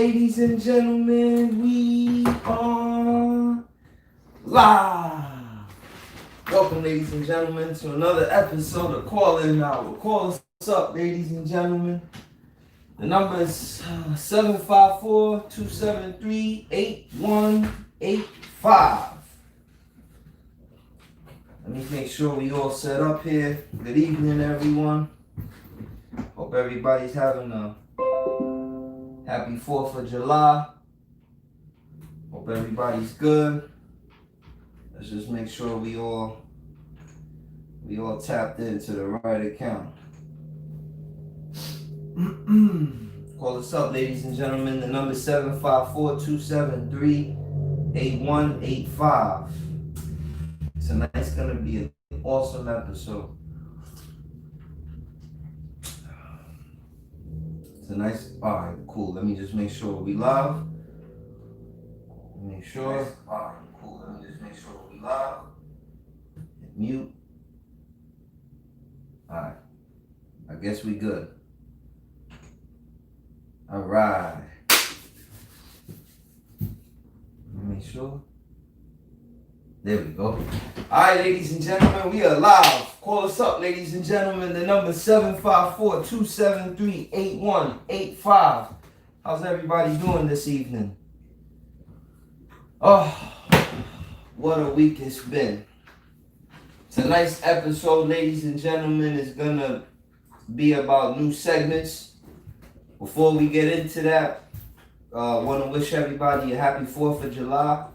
ladies and gentlemen, we are live. Welcome, ladies and gentlemen, to another episode of Calling Hour. Call us up, ladies and gentlemen. The number is 754-273-8185. Let me make sure we all set up here. Good evening, everyone. Hope everybody's having a happy 4th of July. Hope everybody's good. Let's just make sure we all tapped into the right account. Call us up, ladies and gentlemen. The number is 754-273-8185. Tonight's gonna be an awesome episode. Alright, cool. Let me just make sure we live. Hit mute. Alright. I guess we good. Alright. Make sure. There we go. Alright, ladies and gentlemen, we are live. Call us up, ladies and gentlemen. The number is 754-273-8185. How's everybody doing this evening? Oh, what a week it's been. Tonight's episode, ladies and gentlemen, is going to be about new segments. Before we get into that, I want to wish everybody a happy 4th of July.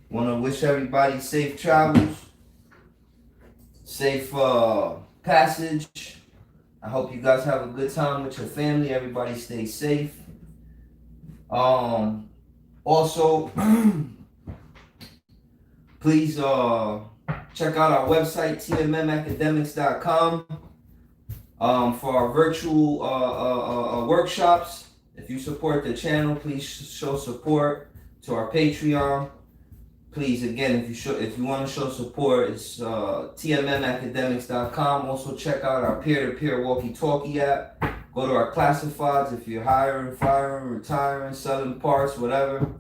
Want to wish everybody safe travels, safe passage. I hope you guys have a good time with your family. Everybody stay safe. Also, please check out our website, tmmacademics.com, for our virtual workshops. If you support the channel, please show support to our Patreon. Please, again, if you want to show support, it's tmmacademics.com. Also, check out our peer-to-peer walkie-talkie app. Go to our classifieds if you're hiring, firing, retiring, selling parts, whatever.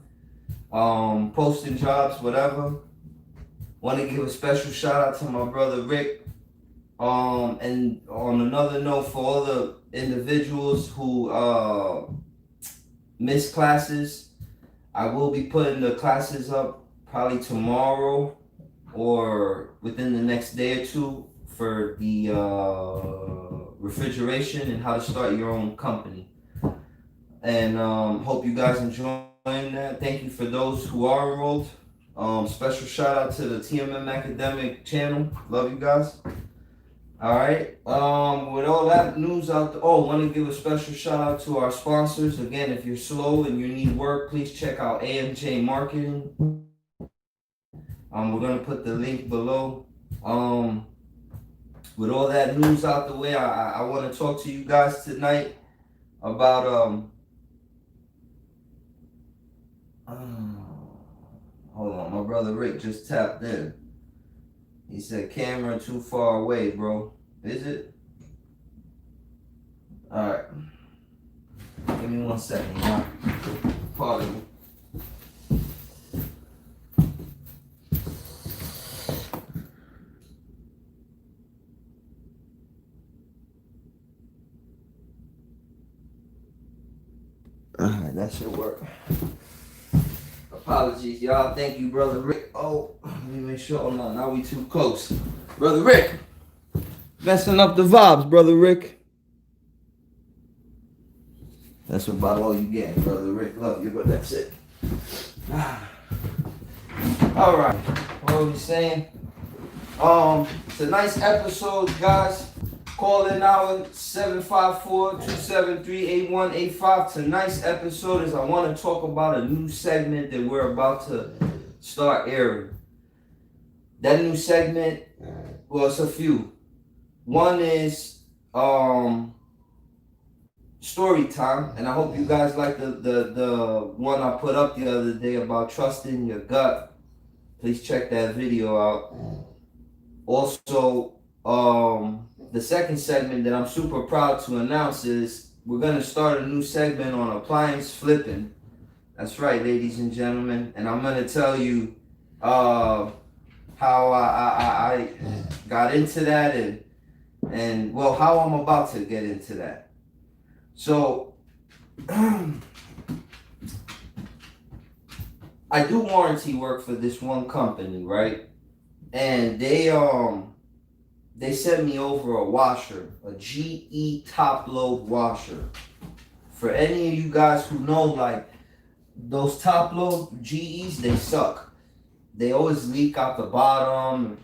Posting jobs, whatever. Want to give a special shout out to my brother Rick. And on another note, for all the individuals who missed classes, I will be putting the classes up probably tomorrow or within the next day or two for the refrigeration and how to start your own company. And hope you guys enjoying that. Thank you for those who are enrolled. Special shout out to the TMM Academic channel. Love you guys. All right. With all that news out there, want to give a special shout out to our sponsors. Again, if you're slow and you need work, please check out AMJ Marketing. We're gonna put the link below. With all that news out the way, I want to talk to you guys tonight about hold on, my brother Rick just tapped in. He said camera too far away, bro. Is it? All right. Give me 1 second, y'all. Pardon me. Alright, that should work. Apologies, y'all. Thank you, brother Rick. Let me make sure. Oh, no, now we too close. Brother Rick, messing up the vibes, brother Rick. That's about all you get, brother Rick. Love you, but that's it. Alright, what are we saying? Tonight's episode, guys. Call in our 754-273-8185. Tonight's episode is I want to talk about a new segment that we're about to start airing. That new segment, well, it's a few. One is story time, and I hope you guys like the one I put up the other day about trusting your gut. Please check that video out. Also, the second segment that I'm super proud to announce is we're gonna start a new segment on appliance flipping. That's right, ladies and gentlemen. And I'm gonna tell you how I got into that and well, how I'm about to get into that. So I do warranty work for this one company, right? And they sent me over a washer, a GE top load washer. For any of you guys who know, like those top load GEs, they suck. They always leak out the bottom.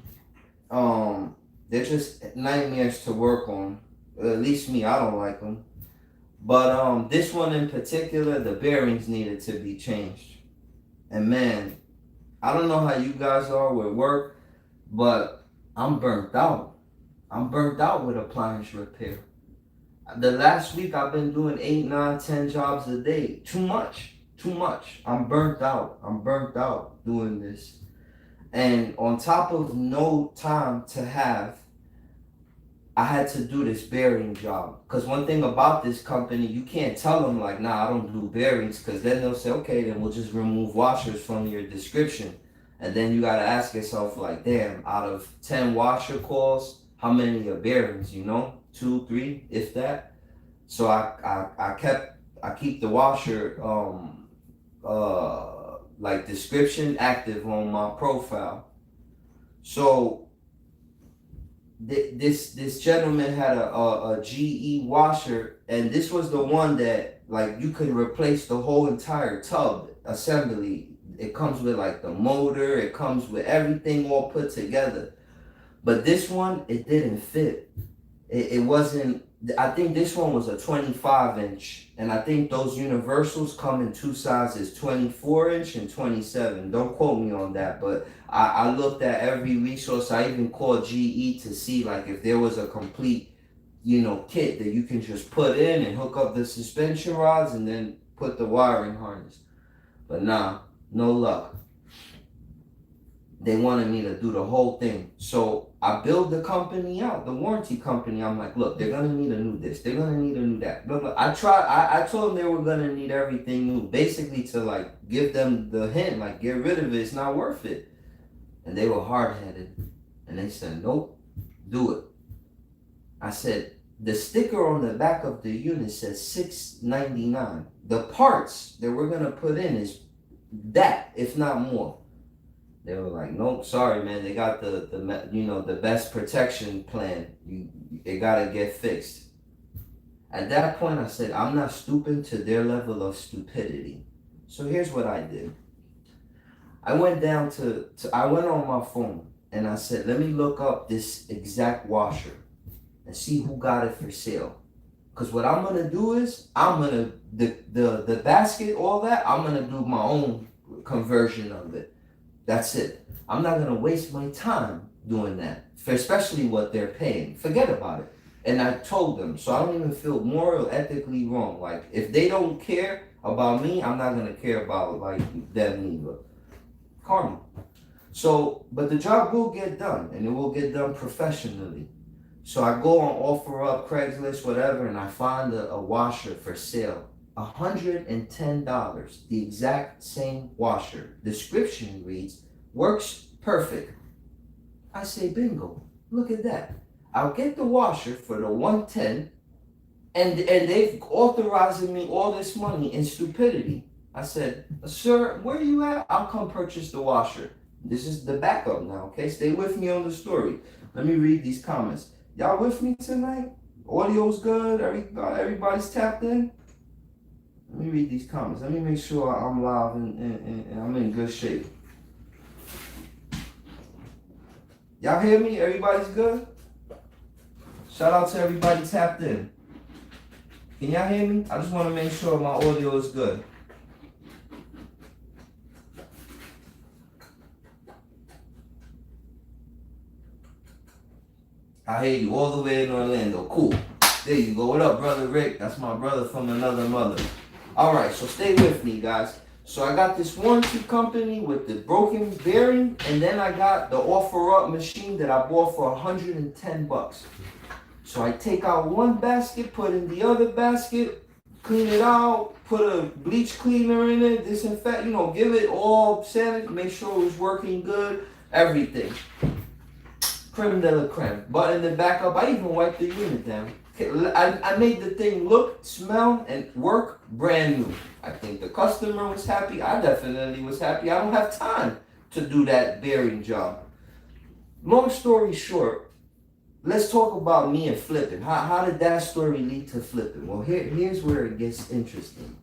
They're just nightmares to work on. At least me, I don't like them. But this one in particular, the bearings needed to be changed. And man, I don't know how you guys are with work, but I'm burnt out. I'm burnt out with appliance repair. The last week I've been doing 8, 9, 10 jobs a day. Too much. I'm burnt out doing this. And on top of no time to have, I had to do this bearing job. Because one thing about this company, you can't tell them like, nah, I don't do bearings. Because then they'll say, okay, then we'll just remove washers from your description. And then you got to ask yourself like, damn, out of 10 washer calls, how many are bearings, you know? 2, 3, if that. So I keep the washer like description active on my profile. So this gentleman had a GE washer, and this was the one that like you could replace the whole entire tub assembly. It comes with like the motor, it comes with everything all put together. But this one, it didn't fit. It wasn't, I think this one was a 25-inch. And I think those universals come in 2 sizes, 24-inch and 27. Don't quote me on that, but I looked at every resource. I even called GE to see like if there was a complete, kit that you can just put in and hook up the suspension rods and then put the wiring harness. But nah, no luck. They wanted me to do the whole thing. So I build the company out, the warranty company. I'm like, look, they're gonna need a new this, they're gonna need a new that. Look, I told them they were gonna need everything new, basically to like give them the hint, like get rid of it, it's not worth it. And they were hard-headed. And they said, nope, do it. I said, the sticker on the back of the unit says $699. The parts that we're gonna put in is that, if not more. They were like, nope, sorry, man. They got the best protection plan. It gotta get fixed. At that point, I said, I'm not stooping to their level of stupidity. So here's what I did. I went down I went on my phone and I said, let me look up this exact washer and see who got it for sale. Because what I'm gonna do is, the basket, all that, I'm gonna do my own conversion of it. That's it. I'm not going to waste my time doing that, especially what they're paying. Forget about it. And I told them, so I don't even feel moral, ethically wrong. Like, if they don't care about me, I'm not going to care about, like, them either. Karma. So, but the job will get done, and it will get done professionally. So I go on OfferUp, Craigslist, whatever, and I find a washer for sale. $110, the exact same washer. Description reads, works perfect. I say, bingo, look at that. I'll get the washer for the 110, and they've authorizing me all this money in stupidity. I said, sir, where are you at? I'll come purchase the washer. This is the backup now, okay? Stay with me on the story. Let me read these comments. Y'all with me tonight? Audio's good? Everybody's tapped in? Let me read these comments. Let me make sure I'm live and I'm in good shape. Y'all hear me? Everybody's good? Shout out to everybody tapped in. Can y'all hear me? I just want to make sure my audio is good. I hear you all the way in Orlando. Cool. There you go. What up, brother Rick? That's my brother from another mother. All right, so stay with me, guys. So I got this warranty company with the broken bearing, and then I got the OfferUp machine that I bought for $110. So I take out one basket, put in the other basket, clean it out, put a bleach cleaner in it, disinfect, give it all sanit, make sure it was working good, everything. Creme de la creme. Button it back up. I even wiped the unit down. I made the thing look, smell, and work brand new. I think the customer was happy. I definitely was happy. I don't have time to do that bearing job. Long story short, let's talk about me and flipping. How did that story lead to flipping? Well, here's where it gets interesting.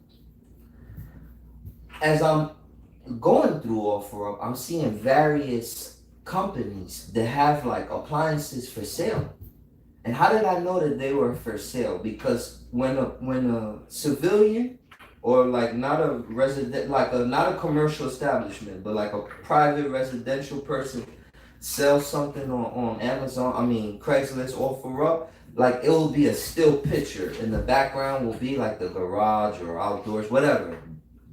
As I'm going through OfferUp, I'm seeing various companies that have like appliances for sale. And how did I know that they were for sale? Because when a civilian, or like not a resident, not a commercial establishment, but like a private residential person sells something on Amazon, Craigslist, OfferUp, like it will be a still picture. In the background will be like the garage or outdoors, whatever.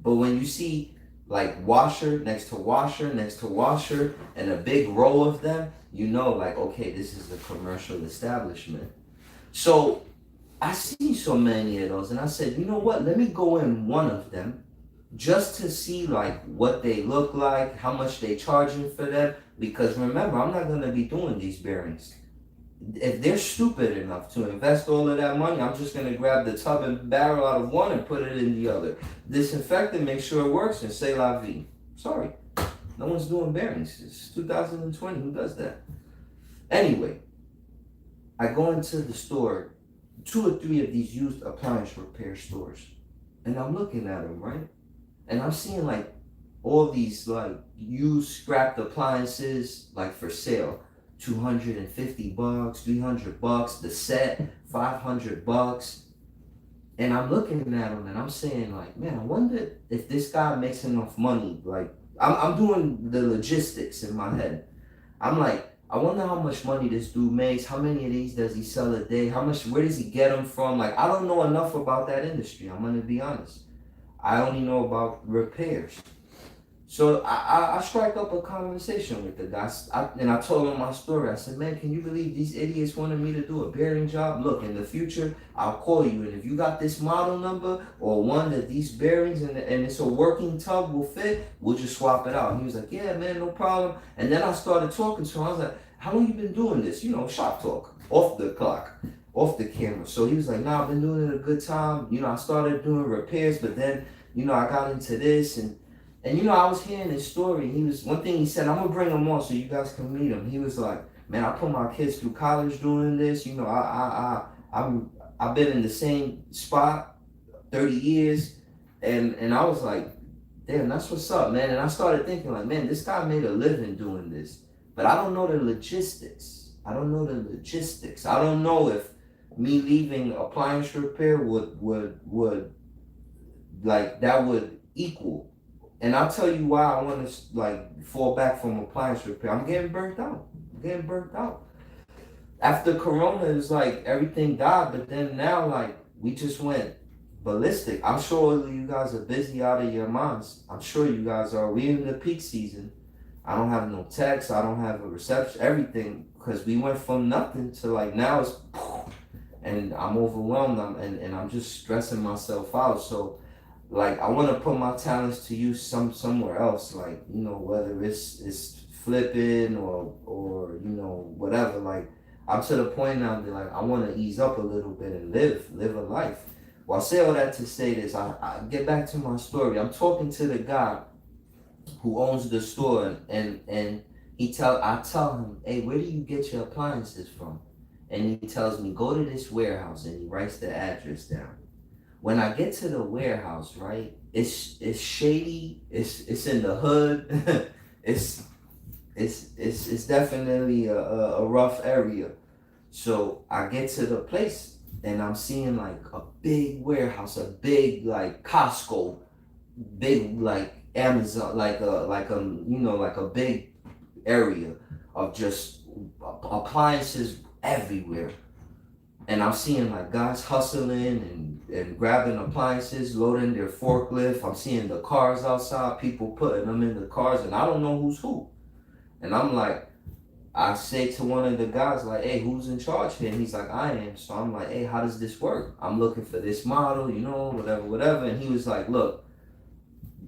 But when you see like washer next to washer next to washer and a big row of them, you know, like, okay, this is a commercial establishment. So I see so many of those, and I said, you know what, let me go in one of them just to see like what they look like, how much they charging for them, because remember, I'm not going to be doing these bearings. If they're stupid enough to invest all of that money, I'm just going to grab the tub and barrel out of one and put it in the other. Disinfect it, make sure it works, and say la vie. Sorry, no one's doing bearings. It's 2020. Who does that? Anyway, I go into the store, 2 or 3 of these used appliance repair stores, and I'm looking at them, right? And I'm seeing like all these like used scrapped appliances like for sale. $250, $300, the set, $500. And I'm looking at them and I'm saying like, man, I wonder if this guy makes enough money. Like I'm doing the logistics in my head. I'm like, I wonder how much money this dude makes. How many of these does he sell a day? Where does he get them from? Like, I don't know enough about that industry. I'm going to be honest. I only know about repairs. So I strike up a conversation with the guy, and I told him my story. I said, man, can you believe these idiots wanted me to do a bearing job? Look, in the future, I'll call you, and if you got this model number or one that these bearings and it's a working tub will fit, we'll just swap it out. And he was like, yeah, man, no problem. And then I started talking to him. I was like, how long you been doing this? Shop talk, off the clock, off the camera. So he was like, nah, I've been doing it a good time. I started doing repairs, but then, I got into this and I was hearing his story. One thing he said, I'm gonna bring him on so you guys can meet him. He was like, man, I put my kids through college doing this. I've been in the same spot 30 years, and I was like, damn, that's what's up, man. And I started thinking like, man, this guy made a living doing this, but I don't know the logistics. I don't know if me leaving appliance repair would like that would equal. And I'll tell you why I want to like fall back from appliance repair. I'm getting burnt out. After Corona, it's like everything died, but then now like we just went ballistic. I'm sure you guys are busy out of your minds. I'm sure you guys are. We're in the peak season. I don't have no text. I don't have a reception. Everything, because we went from nothing to like now it's, and I'm overwhelmed. And I'm just stressing myself out. So. Like I want to put my talents to use somewhere else, like whether it's flipping or whatever. Like I'm to the point now that like I want to ease up a little bit and live a life. Well, I say all that to say this. I get back to my story. I'm talking to the guy who owns the store, and I tell him, hey, where do you get your appliances from? And he tells me, go to this warehouse, and he writes the address down. When I get to the warehouse, right, it's shady. It's in the hood. it's definitely a rough area. So I get to the place and I'm seeing like a big warehouse, a big like Costco, big like Amazon, like a big area of just appliances everywhere. And I'm seeing like guys hustling and grabbing appliances, loading their forklift. I'm seeing the cars outside, people putting them in the cars, and I don't know who's who. And I'm like, I say to one of the guys, like, hey, who's in charge here? And he's like, I am. So I'm like, hey, how does this work? I'm looking for this model, whatever, whatever. And he was like, look,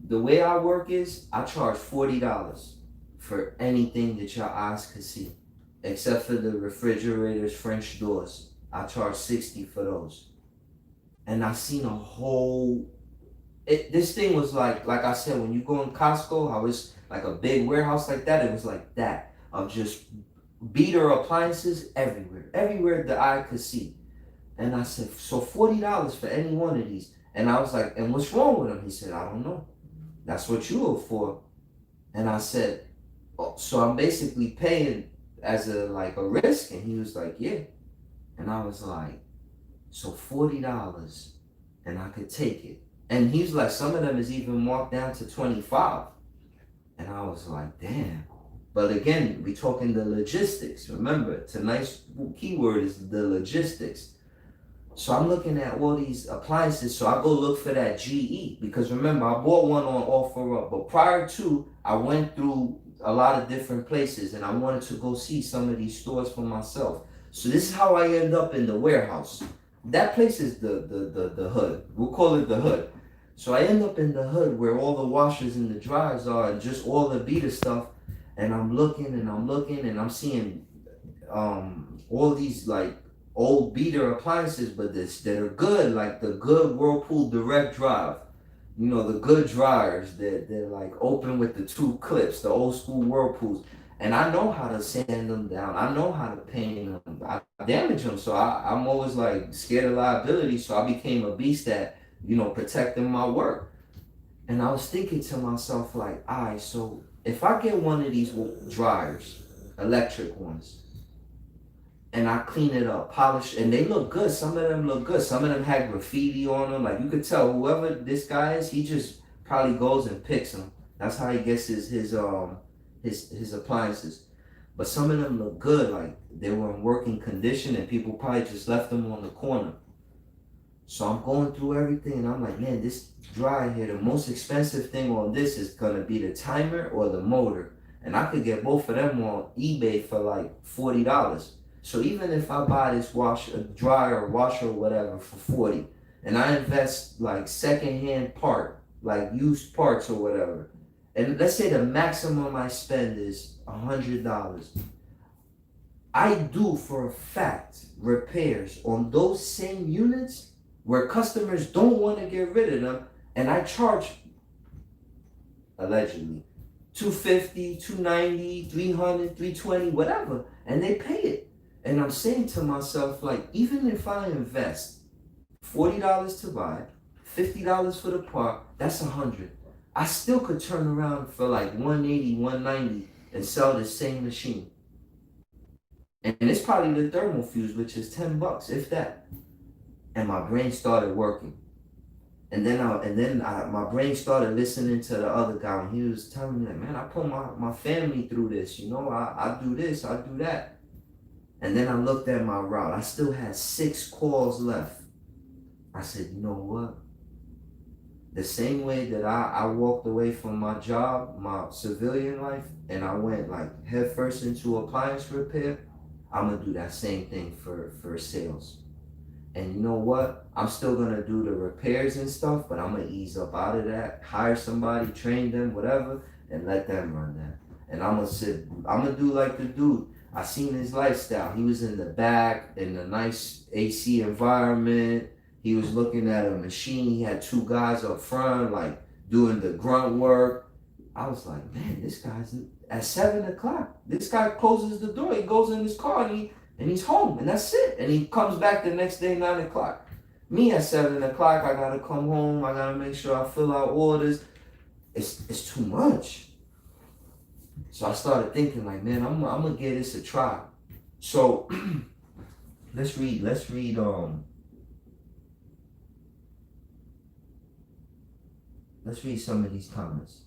the way I work is I charge $40 for anything that your eyes could see, except for the refrigerators, French doors. I charge 60 for those. And I seen a whole this thing was like I said, when you go in Costco, how it's like a big warehouse like that, it was like that of just beater appliances everywhere, everywhere the eye could see. And I said, so $40 for any one of these. And I was like, and what's wrong with them? He said, I don't know. That's what you owe for. And I said, oh, so I'm basically paying as a risk. And he was like, yeah. And I was like, so $40 and I could take it. And he's like, some of them is even marked down to 25. And I was like, damn. But again, we talking the logistics. Remember, tonight's keyword is the logistics. So I'm looking at all these appliances. So I go look for that GE because remember, I bought one on OfferUp. But prior to, I went through a lot of different places and I wanted to go see some of these stores for myself. So this is how I end up in the warehouse. That place is the hood. We'll call it the hood. So I end up in the hood where all the washers and the dryers are and just all the beater stuff. And I'm looking and I'm looking and I'm seeing all these like old beater appliances, but that are good, like the good Whirlpool direct drive. The good dryers that they're like open with the two clips, the old school Whirlpools. And I know how to sand them down. I know how to paint them. I damage them. So I'm always like scared of liability. So I became a beast at, protecting my work. And I was thinking to myself, like, all right, so if I get one of these dryers, electric ones, and I clean it up, polish, and they look good. Some of them look good. Some of them had graffiti on them. Like you could tell whoever this guy is, he just probably goes and picks them. That's how he gets his appliances. But some of them look good, like they were in working condition, and people probably just left them on the corner. So I'm going through everything, and I'm like, man, this dryer here, the most expensive thing on this is gonna be the timer or the motor, and I could get both of them on eBay for like $40. So even if I buy this dryer, washer, or whatever for 40, and I invest like secondhand like used parts or whatever, and let's say the maximum I spend is $100, I do for a fact repairs on those same units where customers don't want to get rid of them, and I charge allegedly $250, $290, $300, $320, whatever, and they pay it. And I'm saying to myself, like, even if I invest $40 to buy, $50 for the part, that's $100. I still could turn around for like $180, $190 and sell the same machine. And it's probably the thermal fuse, which is $10, if that. And my brain started working. And then my brain started listening to the other guy, and he was telling me, like, man, I put my family through this, I do this, I do that. And then I looked at my route. I still had 6 calls left. I said, you know what? The same way that I walked away from my job, my civilian life, and I went like headfirst into appliance repair, I'm gonna do that same thing for sales. And you know what? I'm still gonna do the repairs and stuff, but I'm gonna ease up out of that, hire somebody, train them, whatever, and let them run that. And I'm gonna do like the dude. I seen his lifestyle. He was in the back in a nice AC environment. He was looking at a machine. He had 2 guys up front, like doing the grunt work. I was like, man, this guy's at 7 o'clock. This guy closes the door. He goes in his car and he's home, and that's it. And he comes back the next day, 9 o'clock. Me at 7 o'clock, I gotta come home. I gotta make sure I fill out orders. It's too much. So I started thinking, like, man, I'm gonna give this a try. So let's read some of these comments.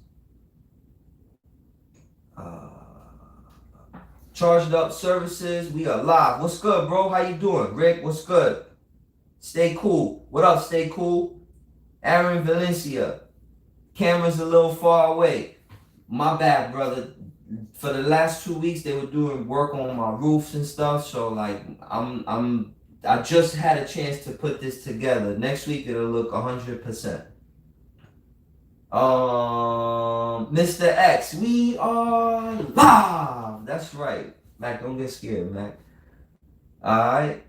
Charged Up Services, we are live. What's good, bro? How you doing? Rick, what's good? Stay cool. What up, Stay Cool? Aaron Valencia, camera's a little far away. My bad, brother. for the last 2 weeks they were doing work on my roofs and stuff. So like I just had a chance to put this together. Next week it'll look 100%. Mr. X, we are live. That's right, Mac. Don't get scared, Mac. All right,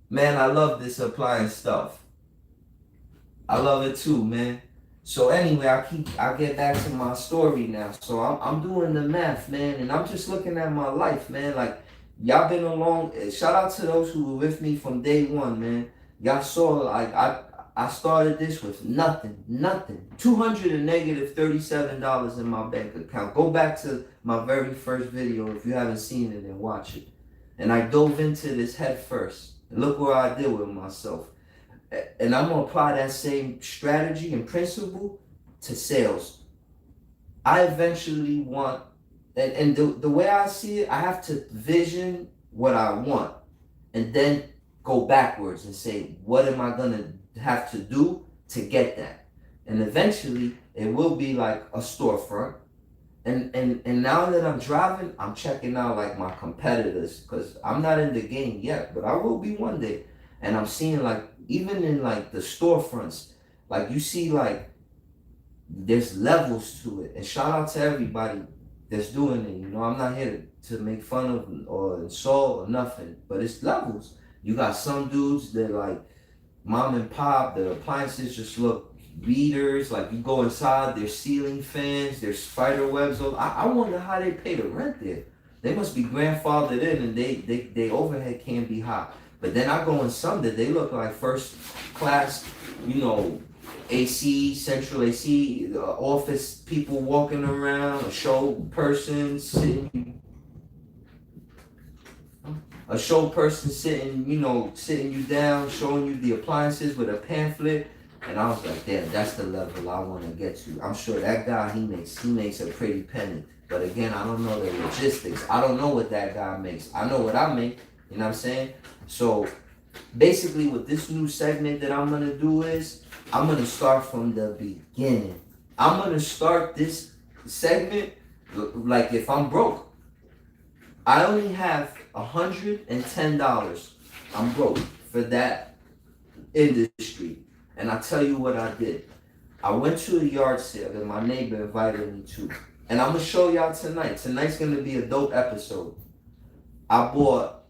man. I love this appliance stuff. I love it too, man. So anyway, I get back to my story now. So I'm doing the math, man, and I'm just looking at my life, man. Like y'all been along. Shout out to those who were with me from day one, man. Y'all saw like I started this with nothing. 200 and negative $37 in my bank account. Go back to my very first video if you haven't seen it and watch it. And I dove into this head first. And look where I did with myself. And I'm gonna apply that same strategy and principle to sales. I eventually want, and the way I see it, I have to vision what I want and then go backwards and say, what am I gonna have to do to get that? And eventually it will be like a storefront. And now that I'm driving, I'm checking out like my competitors because I'm not in the game yet, but I will be one day. And I'm seeing like even in like the storefronts, like you see like there's levels to it. And shout out to everybody that's doing it. You know, I'm not here to make fun of or insult or nothing, but it's levels. You got some dudes that like mom and pop, the appliances just look beaters. Like you go inside, there's ceiling fans, there's spider webs. I wonder how they pay the rent there. They must be grandfathered in and they overhead can't be high. But then I go in some that they look like first class, you know, AC, central AC, office people walking around, a show person sitting, you know, sitting you down, showing you the appliances with a pamphlet. And I was like, damn, that's the level I want to get to. I'm sure that guy, he makes a pretty penny. But again, I don't know the logistics. I don't know what that guy makes. I know what I make. You know what I'm saying? So basically what this new segment that I'm going to do is I'm going to start from the beginning. I'm going to start this segment like if I'm broke. I only have $110. I'm broke for that industry. And I tell you what I did. I went to a yard sale that my neighbor invited me to. And I'm going to show y'all tonight. Tonight's going to be a dope episode. I bought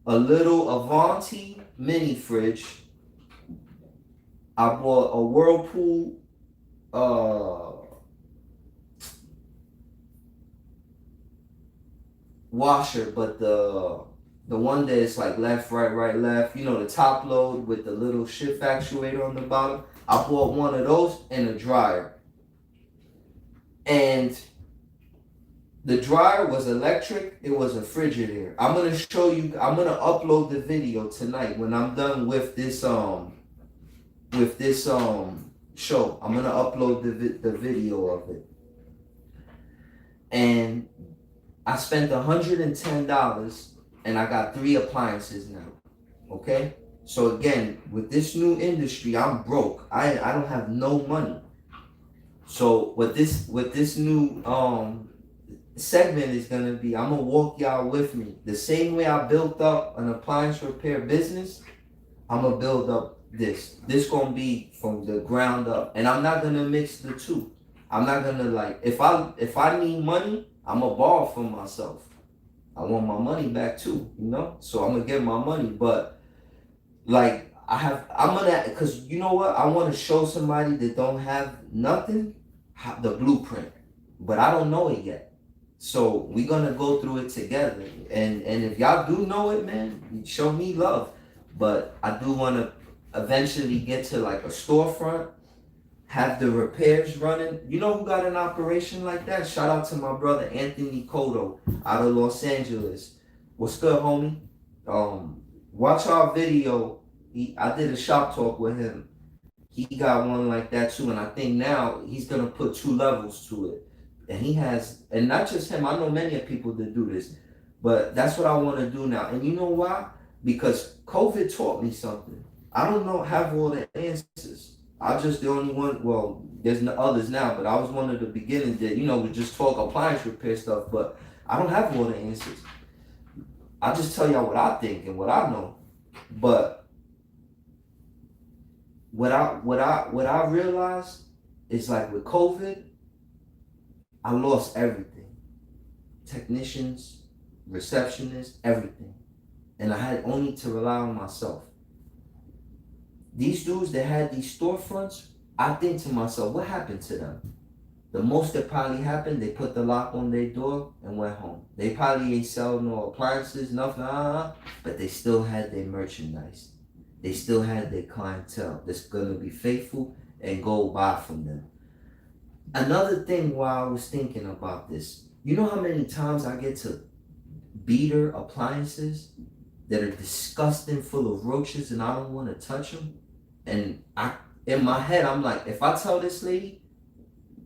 a little Avanti mini fridge. I bought a Whirlpool washer, but the one that is like left, right, left, you know, the top load with the little shift actuator on the bottom. I bought one of those and a dryer. And the dryer was electric, it was a Frigidaire. I'm gonna show you, I'm gonna upload the video tonight when I'm done with this show. I'm gonna upload the video of it. And I spent $110 and I got 3 appliances now. Okay? So again, with this new industry, I'm broke. I don't have no money. So with this new segment is gonna be, I'm gonna walk y'all with me. The same way I built up an appliance repair business, I'm gonna build up this. This gonna be from the ground up. And I'm not gonna mix the two. I'm not gonna like, if I need money, I'm gonna borrow from myself. I want my money back too, you know? So I'm gonna get my money, but like cause you know what? I wanna show somebody that don't have nothing, the blueprint, but I don't know it yet. So we're gonna go through it together. And if y'all do know it, man, show me love. But I do wanna eventually get to like a storefront, have the repairs running. You know who got an operation like that? Shout out to my brother Anthony Cotto out of Los Angeles. What's good, homie? Watch our video. I did a shop talk with him. He got one like that too, and I think now he's gonna put 2 levels to it. And he has, and not just him. I know many people that do this, but that's what I want to do now. And you know why? Because COVID taught me something. I don't have all the answers. I'm just the only one. Well, there's no others now, but I was one of the beginnings that would just talk appliance repair stuff. But I don't have all the answers. I just tell y'all what I think and what I know. But what I realized is like with COVID, I lost everything. Technicians, receptionists, everything. And I had only to rely on myself. These dudes that had these storefronts, I think to myself, what happened to them? The most that probably happened, they put the lock on their door and went home. They probably ain't sell no appliances, nothing, but they still had their merchandise. They still had their clientele that's gonna be faithful and go buy from them. Another thing while I was thinking about this, you know how many times I get to beater appliances that are disgusting, full of roaches, and I don't want to touch them? And in my head, I'm like, if I tell this lady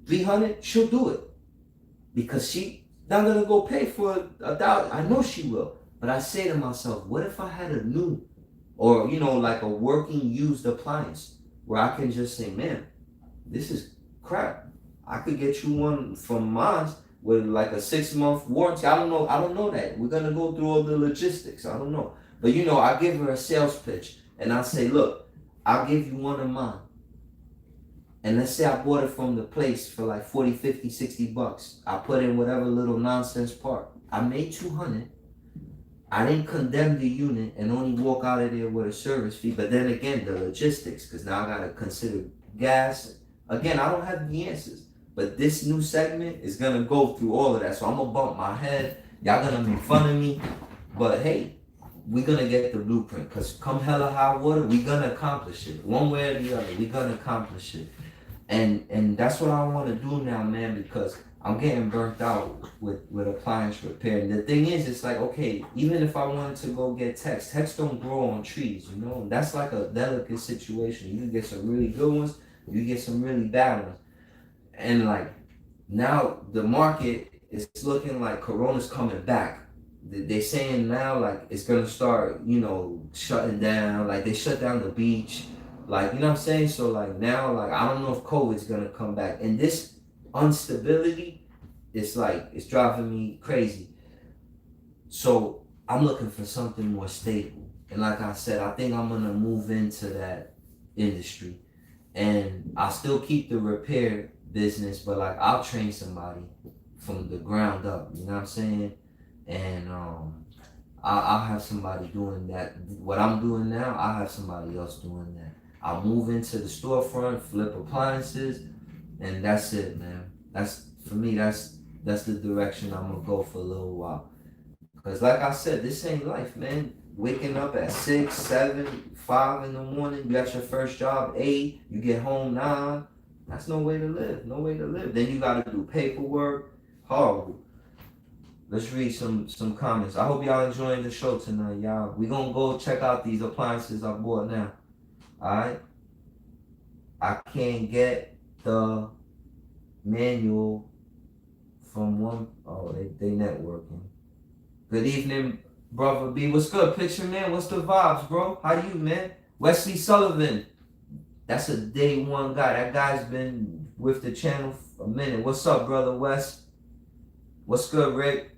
300, she'll do it because she not gonna go pay for $1,000. I know she will, but I say to myself, what if I had a new, or like a working used appliance where I can just say, man, this is crap. I could get you one from mine with like a 6-month warranty. I don't know that. We're gonna go through all the logistics. I don't know. But I give her a sales pitch and I say, look, I'll give you one of mine. And let's say I bought it from the place for like 40, 50, 60 bucks. I put in whatever little nonsense part. I made 200. I didn't condemn the unit and only walk out of there with a service fee. But then again, the logistics, because now I gotta consider gas. Again, I don't have the answers. But this new segment is gonna go through all of that. So I'm gonna bump my head. Y'all gonna make fun of me. But hey, we're gonna get the blueprint. Because come hella high water, we're gonna accomplish it. One way or the other, we're gonna accomplish it. And that's what I want to do now, man, because I'm getting burnt out with appliance repair. And the thing is, it's like, okay, even if I wanted to go get techs don't grow on trees, That's like a delicate situation. You get some really good ones, you get some really bad ones. And like now the market is looking like Corona's coming back. They're saying now like it's gonna start, shutting down. Like they shut down the beach. Like, what I'm saying? So like now, like I don't know if COVID's gonna come back. And this instability, it's driving me crazy. So I'm looking for something more stable. And like I said, I think I'm gonna move into that industry. And I'll still keep the repair business, but like I'll train somebody from the ground up, you know what I'm saying? And I'll have somebody doing that. What I'm doing now, I'll have somebody else doing that. I'll move into the storefront, flip appliances, and that's it, man. For me, that's the direction I'm gonna go for a little while. Cause like I said, this ain't life, man. Waking up at 6, 7, 5 in the morning, you got your first job 8, you get home 9. That's no way to live. No way to live. Then you gotta do paperwork. Horrible. Let's read some comments. I hope y'all enjoying the show tonight, y'all. We gonna go check out these appliances I bought now. Alright? I can't get the manual from one. Oh, they networking. Good evening, brother B. What's good, picture man? What's the vibes, bro? How you, man? Wesley Sullivan. That's a day one guy. That guy's been with the channel for a minute. What's up, brother Wes? What's good, Rick?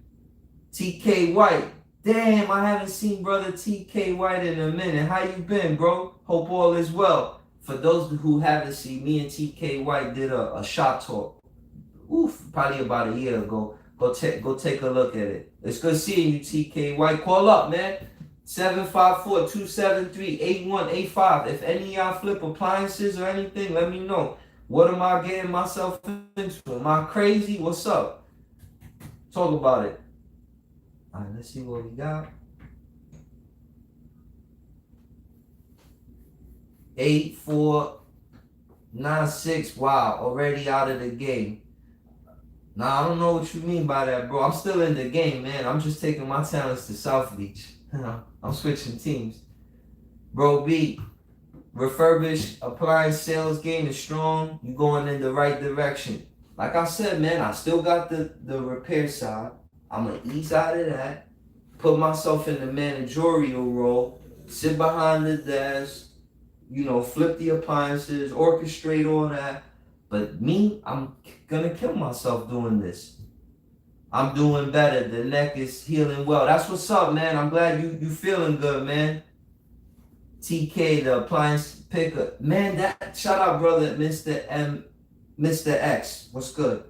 TK White. Damn, I haven't seen brother TK White in a minute. How you been, bro? Hope all is well. For those who haven't seen, me and TK White did a shop talk. Probably about a year ago. Go take a look at it. It's good seeing you, TK White. Call up, man. 754-273-8185. If any of y'all flip appliances or anything, let me know. What am I getting myself into? Am I crazy? What's up? Talk about it. All right, let's see what we got. 8496. Wow, already out of the game. Nah, I don't know what you mean by that, bro. I'm still in the game, man. I'm just taking my talents to South Beach. I'm switching teams. Bro B, refurbished appliance sales game is strong. You going in the right direction. Like I said, man, I still got the repair side. I'm going to ease out of that. Put myself in the managerial role. Sit behind the desk. flip the appliances, orchestrate all that. But me, I'm gonna kill myself doing this. I'm doing better. The neck is healing well. That's what's up, man. I'm glad you feeling good, man. TK, the appliance picker. Man, that shout out, brother, Mr. X. What's good?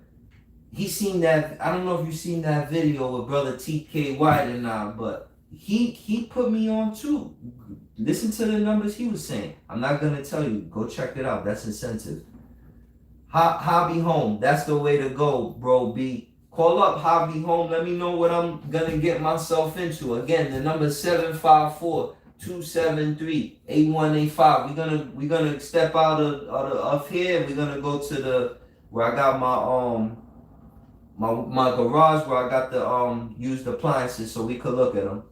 He seen that. I don't know if you seen that video with brother TK White and I, but he put me on too. Listen to the numbers he was saying. I'm not gonna tell you. Go check it out. That's incentive. Hobby Home. That's the way to go, bro. B. Call up Hobby Home. Let me know what I'm gonna get myself into. Again, the number is 754-273-8185. We're gonna step out of here. We're gonna go to the where I got my garage where I got the used appliances so we could look at them.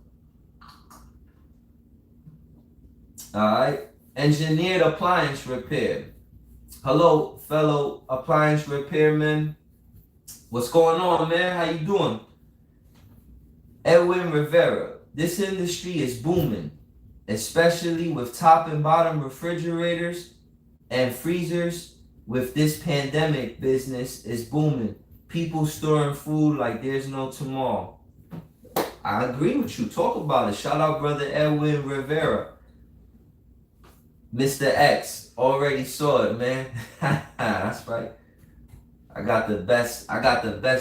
Alright. Engineered appliance repair. Hello, fellow appliance repairmen. What's going on, man? How you doing? Edwin Rivera. This industry is booming, especially with top and bottom refrigerators and freezers. With this pandemic, business is booming. People storing food like there's no tomorrow. I agree with you. Talk about it. Shout out, brother Edwin Rivera. Mr. X already saw it, man. That's right. I got the best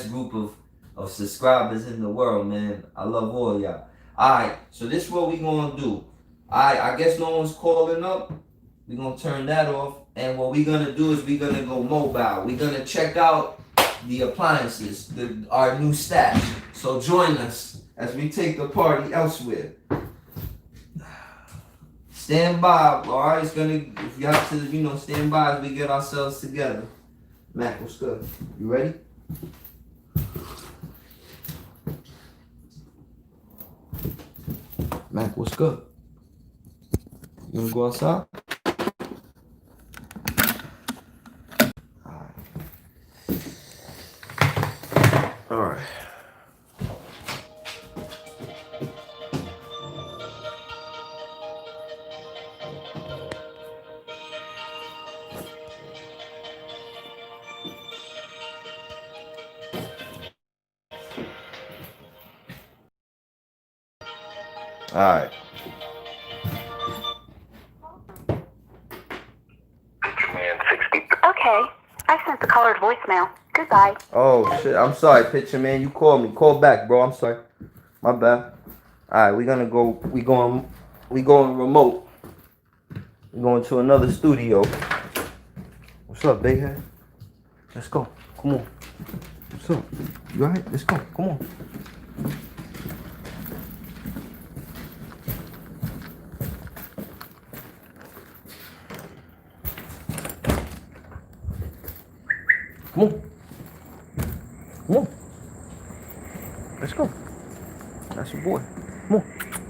group of subscribers in the world, man. I love all y'all. Alright, so this is what we gonna do. Alright, I guess no one's calling up. We're gonna turn that off. And what we're gonna do is we're gonna go mobile. We're gonna check out the appliances, our new stash. So join us as we take the party elsewhere. Stand by, alright? It's gonna, if you have to, stand by as we get ourselves together. Mac, what's good? You ready? Mac, what's good? You wanna go outside? Alright. Alright. Okay. I sent the colored voicemail. Goodbye. Oh shit, I'm sorry, picture man. You called me. Call back, bro. I'm sorry. My bad. Alright, we going remote. We're going to another studio. What's up, big head? Let's go. Come on. What's up? You alright? Let's go. Come on. Come on. Come on. Let's go. That's your boy. Come on.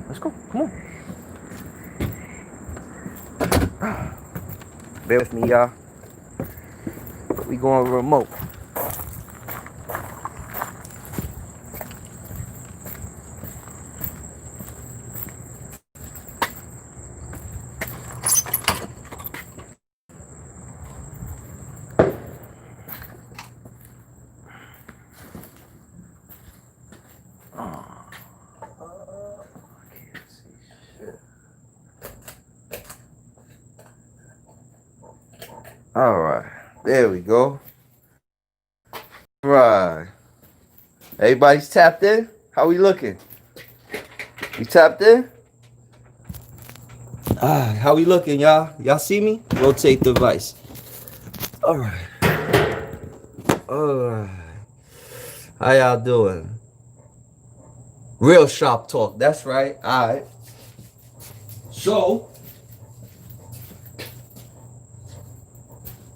Let's go. Come on. Bear with me, y'all. We going remote. Alright, there we go. Right. Everybody's tapped in? How we looking? You tapped in? How we looking, y'all? Y'all see me? Rotate device. Alright. Alright. How y'all doing? Real shop talk, that's right. Alright. So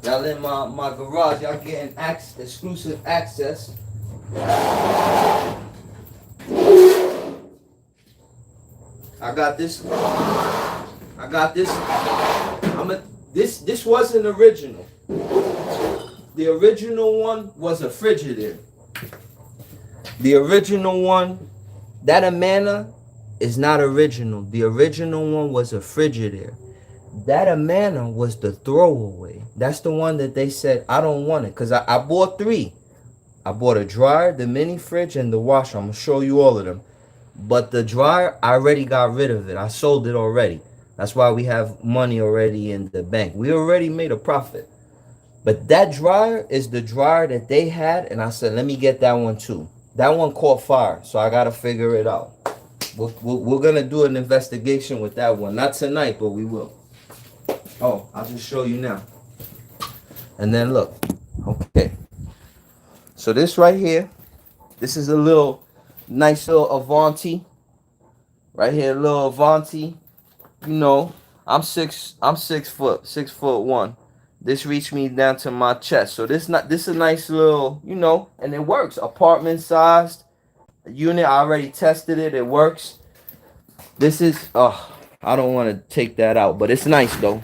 y'all in my garage, y'all getting exclusive access. I got this. This wasn't original. The original one was a Frigidaire. The original one, that Amana is not original. The original one was a Frigidaire. That Amana was the throwaway. That's the one that they said I don't want it, because I bought three. I bought a dryer, the mini fridge, and the washer. I'm gonna show you all of them. But the dryer, I already got rid of it. I sold it already. That's why we have money already in the bank. We already made a profit. But that dryer is the dryer that they had, and I said, let me get that one too. That one caught fire, so I gotta figure it out. We're gonna do an investigation with that one. Not tonight, but we will. Oh, I'll just show you now. And then look. Okay. So this right here, this is a little nice little Avanti. Right here, a little Avanti. You know, I'm 6'1". This reached me down to my chest. So this is a nice little, you know, and it works. Apartment sized unit. I already tested it. It works. This is I don't want to take that out, but it's nice though.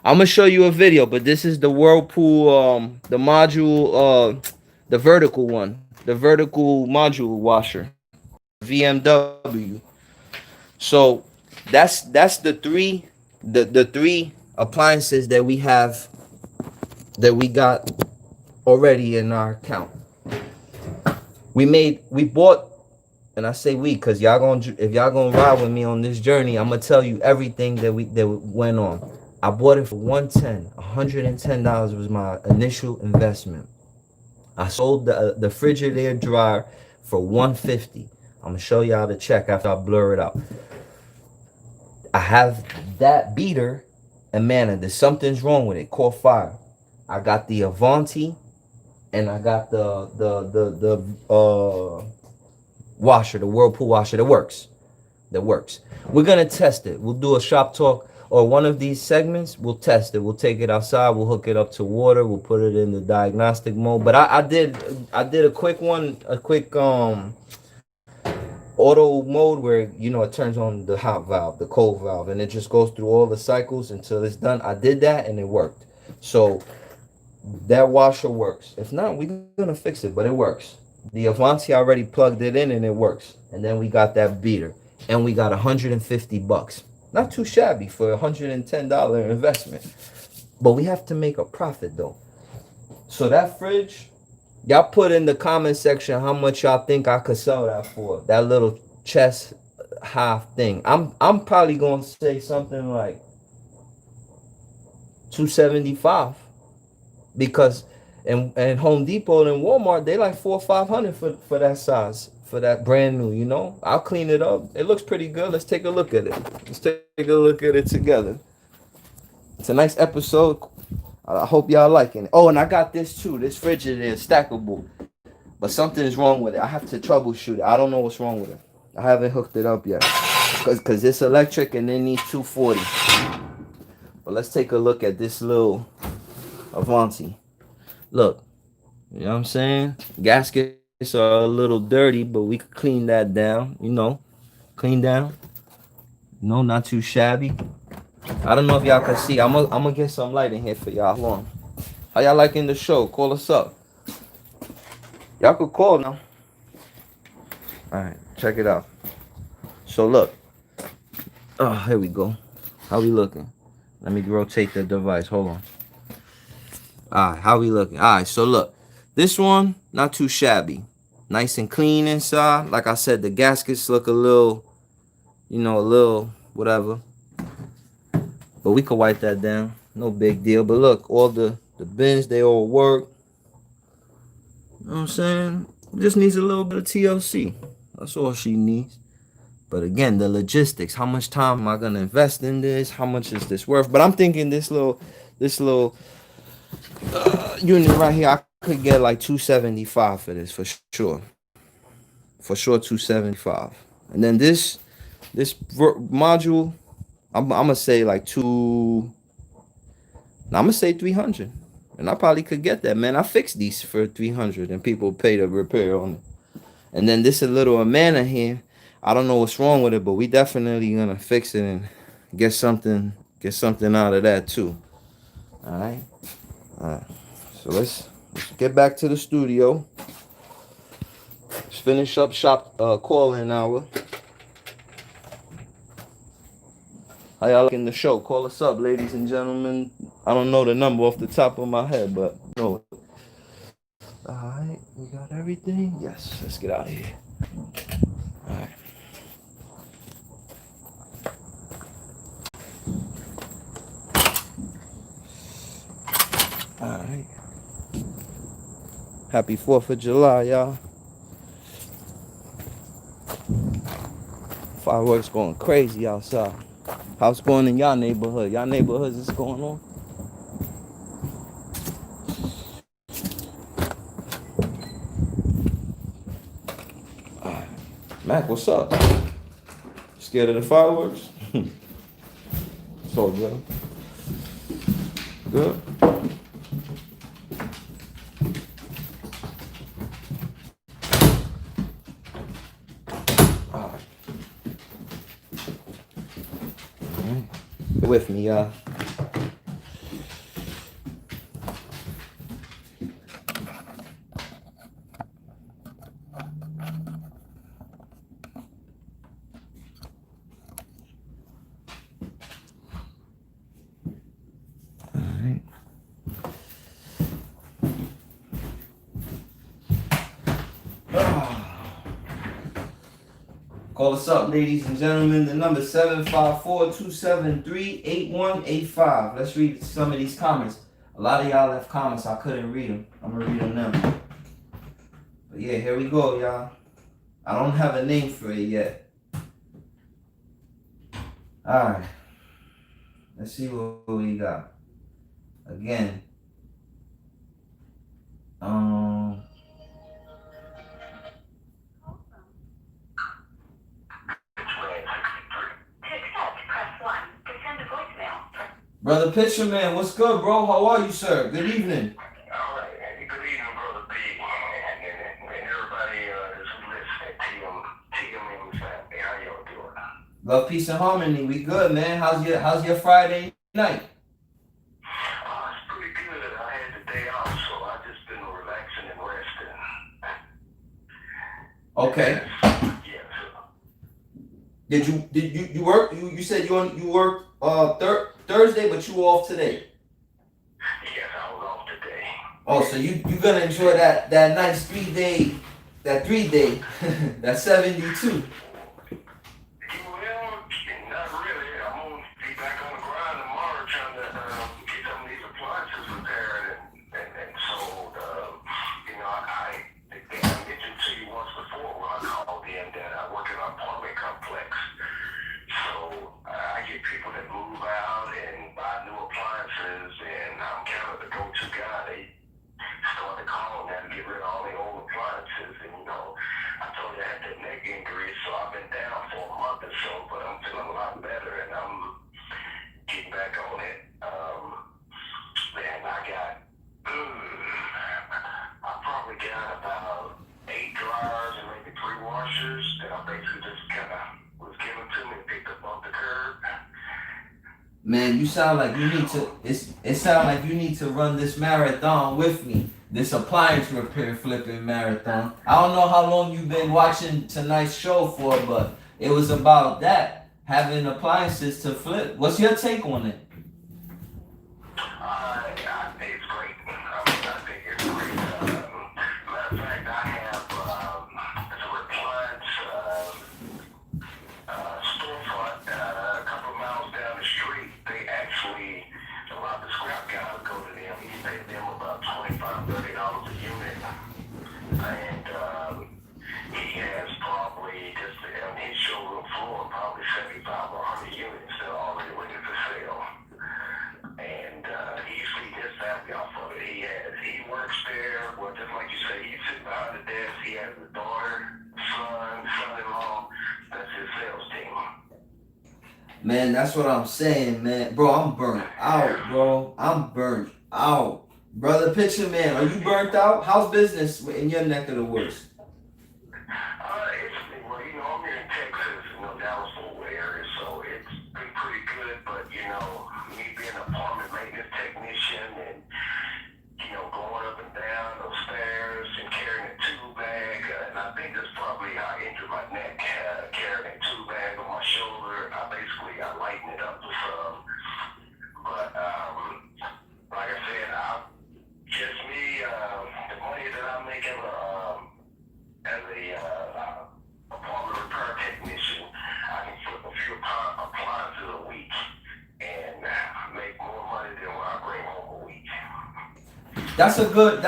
I'm gonna show you a video, but this is the Whirlpool, the module, the vertical one, the vertical module washer, VMW. So that's the three appliances that we have, that we got already in our account. We bought, and I say we, cause if y'all gonna ride with me on this journey, I'm gonna tell you everything that went on. I bought it for $110 was my initial investment. I sold the Frigidaire dryer for $150. I'm gonna show y'all the check after I blur it out. I have that beater, and man, there's something's wrong with it. Caught fire. I got the Avanti, and I got the washer, the Whirlpool washer that works. We're gonna test it. We'll do a shop talk, or one of these segments. We'll test it. We'll take it outside. We'll hook it up to water. We'll put it in the diagnostic mode. But I did a quick auto mode where, you know, it turns on the hot valve, the cold valve, and it just goes through all the cycles until it's done. I did that and it worked. So that washer works. If not, we're gonna fix it, but it works. The Avanti, I already plugged it in and it works. And then we got that beater, and we got $150. Not too shabby for a $110 investment. But we have to make a profit though. So that fridge, y'all put in the comment section how much y'all think I could sell that for. That little chest half thing. I'm probably gonna say something like $275. Because in Home Depot and Walmart, they like $400 or $500 for that size, for that brand new, you know. I'll clean it up. It looks pretty good. Let's take a look at it. Let's take a look at it together. It's a nice episode. I hope y'all liking it. Oh, and I got this too. This Frigidaire is stackable, but something is wrong with it. I have to troubleshoot it. I don't know what's wrong with it. I haven't hooked it up yet, because it's electric and it needs 240. But let's take a look at this little Avanti. Look, you know what I'm saying? Gaskets are a little dirty, but we could clean that down, you know. Clean down. No, not too shabby. I don't know if y'all can see. I'm gonna get some light in here for y'all. Hold on. How y'all liking the show? Call us up. Y'all could call now. Alright, check it out. So look. Oh, here we go. How we looking? Let me rotate the device. Hold on. Alright, how we looking? Alright, so look. This one, not too shabby. Nice and clean inside. Like I said, the gaskets look a little, you know, a little whatever. But we could wipe that down. No big deal. But look, all the bins, they all work. You know what I'm saying? Just needs a little bit of TLC. That's all she needs. But again, the logistics. How much time am I going to invest in this? How much is this worth? But I'm thinking this little unit right here, I could get like $275 for this, for sure. For sure, $275. And then this module, I'm gonna say like I'm gonna say $300, and I probably could get that, man. I fixed these for $300, and people pay the repair on it. And then this a little Amana here. I don't know what's wrong with it, but we definitely gonna fix it and get something out of that too. All right. So let's get back to the studio. Let's finish up shop calling hour. How y'all liking the show? Call us up, ladies and gentlemen. I don't know the number off the top of my head, but no. Alright, we got everything. Yes, let's get out of here. Alright. Alright. Happy 4th of July, y'all. Fireworks going crazy outside. How's going in y'all neighborhood? Y'all neighborhoods is going on? Mac, what's up? Scared of the fireworks? It's all good. Good. All right. Bear with me, y'all. Call us up, ladies and gentlemen. The number 754-273-8185. Let's read some of these comments. A lot of y'all left comments. I couldn't read them. I'm going to read them now. But yeah, here we go, y'all. I don't have a name for it yet. Alright. Let's see what we got. Again. Brother Pitcher Man, what's good, bro? How are you, sir? Good evening. All right. Hey, good evening, Brother B. And everybody that's listening, TMM family. How y'all doing? Love, peace, and harmony. We good, man. How's your Friday night? It's pretty good. I had the day off, so I just been relaxing and resting. Okay. Yeah. Did you work? You said you worked Thursday, but you were off today. Yes, I was off today. Oh, so you gonna enjoy that nice 3 day, that 3 day, that 72. Well, not really. I'm gonna be back on the grind tomorrow trying to get some of these appliances repaired and sold. I think I mentioned to you once before when I called in that I work in an apartment complex. So I get people that move out and buy new appliances, and I'm kind of the go-to guy. They start to call now to get rid of all the old appliances. And I told you I had that neck injury, so I've been down for a month or so, but I'm feeling a lot better, and I'm getting back on it. And I probably got about 8 dryers and maybe 3 washers that I basically just kind of was given to me and picked up off the curb. Man, you sound like you need to. It sound like you need to run this marathon with me. This appliance repair flipping marathon. I don't know how long you've been watching tonight's show for, but it was about that, having appliances to flip. What's your take on it? I think it's great. I think it's great. Matter of fact, I have it's a appliance storefront a couple of miles down the street. They actually, a lot of the scrap guys go to them. You pay them about $25-$30 a unit. And he has probably, just on his showroom floor, probably 75 or 100 units that are already waiting for sale. And he's just happy off of it. He works there, well, just like you say, he's sitting behind the desk. He has a daughter, son-in-law. That's his sales team. Man, that's what I'm saying, man. Bro, I'm burnt out, bro. I'm burnt out. Brother Pitcher Man, are you burnt out? How's business in your neck of the woods? Well, I'm here in Texas, Dallas-Fort Worth area, so it's been pretty good. But, me being an apartment maintenance technician and, going up and down those stairs and carrying a tool bag, and I think that's probably how I injured my neck, carrying a tool bag on my shoulder. I lighten it up to that's a good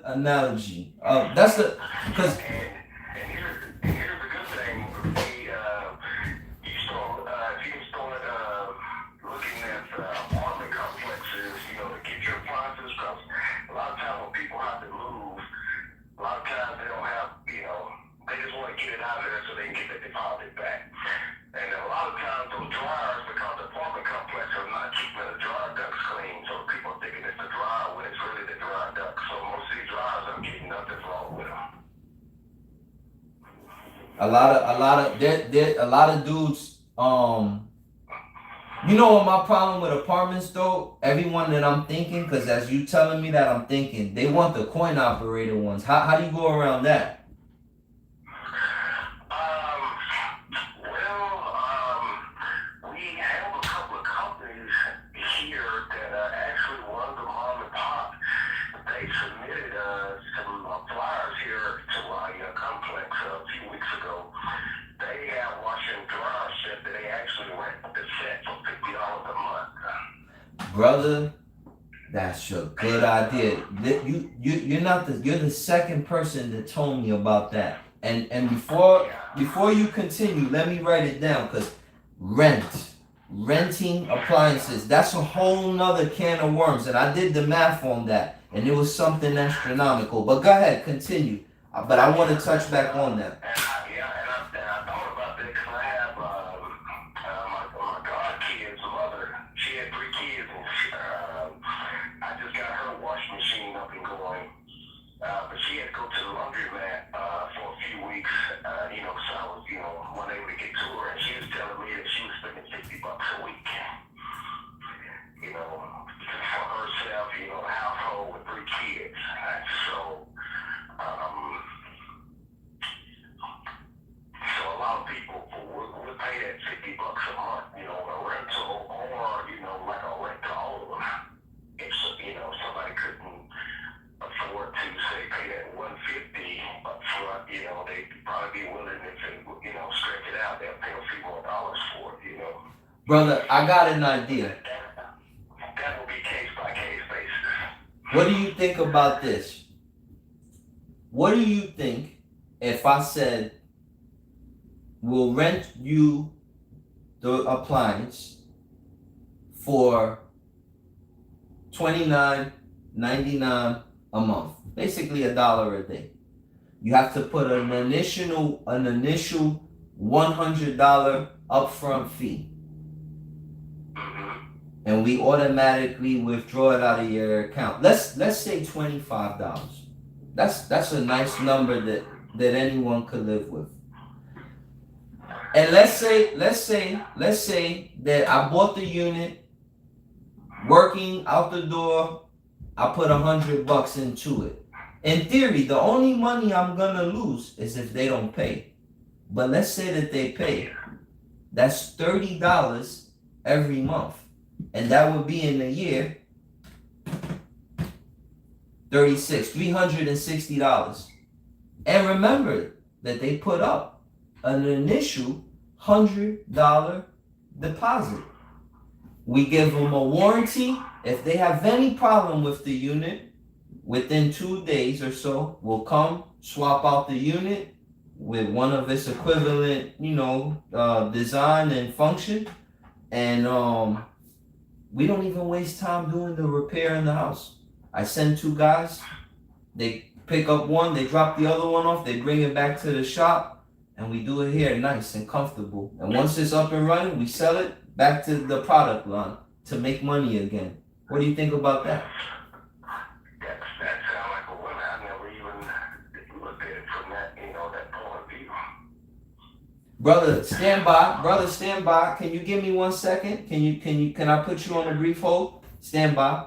analogy. That's the because And here's the good thing. You start if you can start looking at apartment complexes, to get your appliances. Because a lot of times when people have to move, a lot of times they don't have, they just want to get it out of there so they can get the deposit back. And a lot of times those dryers, because the apartment complex are not keeping the dryer ducts clean, so people are thinking it's the dryer when it's really the dryer duct. So most of these dryers are getting nothing wrong with them. a lot of dudes you know what my problem with apartments though? Everyone that I'm thinking, because as you telling me that I'm thinking, they want the coin operator ones. How do you go around that? We have a couple of companies here that actually run the mom and pop. They submitted some flyers here to our complex a few weeks ago. They have washing and dryer set that they actually rent the set for $50 a month. Brother, that's a good idea. You're the second person that told me about that. And before you continue, let me write it down, because renting appliances, that's a whole nother can of worms, and I did the math on that, and it was something astronomical. But go ahead, continue. But I want to touch back on that. And I thought about that because I have my godkid's mother. She had 3 kids, and I just got her washing machine up and going. But she had to go to the laundromat for a few weeks, so I was, unable to get to her. And she was telling me that she was spending $50 a week, for herself, a household with 3 kids. So a lot of people would pay that $50 a month, a rental, or, like a rent-to-own. If, somebody couldn't afford to, say, pay that $150 up front, they'd probably be willing to, stretch it out. They'll pay a few more dollars for it, Brother, I got an idea. That will be case-by-case basis. What do you think about this? What do you think if I said, we'll rent you the appliance for $29.99 a month, basically $1 a day. You have to put an initial $100 upfront fee, and we automatically withdraw it out of your account. Let's say $25. That's a nice number that anyone could live with. And let's say that I bought the unit, working out the door, I put $100 into it. In theory, the only money I'm gonna lose is if they don't pay. But let's say that they pay. That's $30 every month. And that would be in a year, $360. And remember that they put up an initial $100 deposit. We give them a warranty. If they have any problem with the unit, within 2 days or so, we'll come swap out the unit with one of its equivalent, design and function. And we don't even waste time doing the repair in the house. I send 2 guys, they pick up one, they drop the other one off, they bring it back to the shop, and we do it here nice and comfortable. And once it's up and running, we sell it back to the product line to make money again. What do you think about that? That sounds like a winner. I never even looked at it from that, that point of view. Brother, stand by. Can you give me 1 second? Can I put you on a brief hold? Stand by.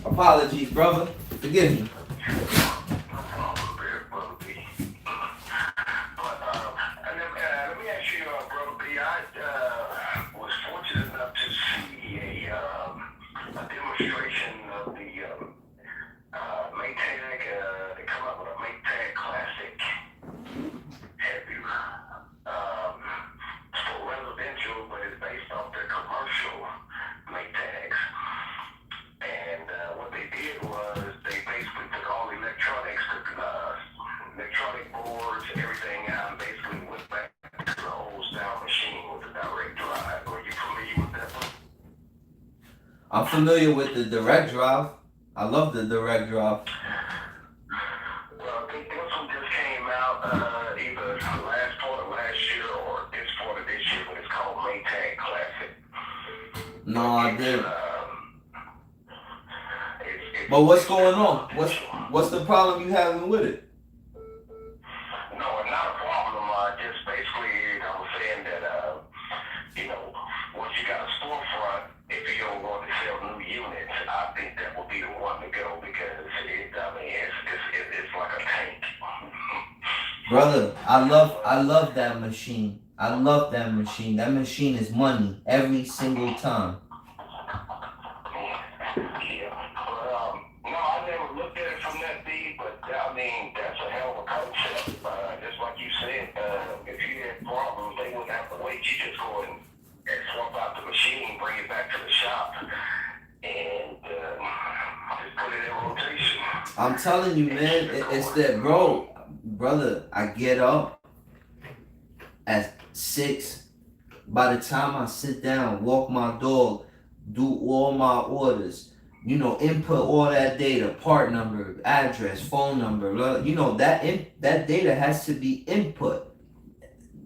Apologies, brother. Forgive me. Let me ask you, Brother B, I was fortunate enough to see a demonstration of the Maytag. They come up with a Maytag Classic. Have you, for residential, but it's based off their commercial Maytags. And what they did was they basically took all the electronics, electronic boards, everything out, and basically went back to the old style machine with the direct drive. Are you familiar with that one? I'm familiar with the direct drive. I love the direct drive. Well, I think this one just came out either last part of last year or this part of this year, but it's called Maytag Classic. No, I didn't. But what's going on? What's the problem you having with it? No, not a problem. Just basically, I was saying that, once you got a storefront, if you don't want to sell new units, I think that would be the one to go because it's like a tank. Brother, I love that machine. I love that machine. That machine is money every single time. No, I never looked at it from that deep, but I mean, that's a hell of a concept. Just like you said, if you had problems, they wouldn't have to wait. You just go and swap out the machine, bring it back to the shop, and just put it in rotation. I'm telling you, man, it's that, brother, I get up at 6. By the time I sit down, walk my dog, do all my orders, input all that data, part number, address, phone number, that data has to be input.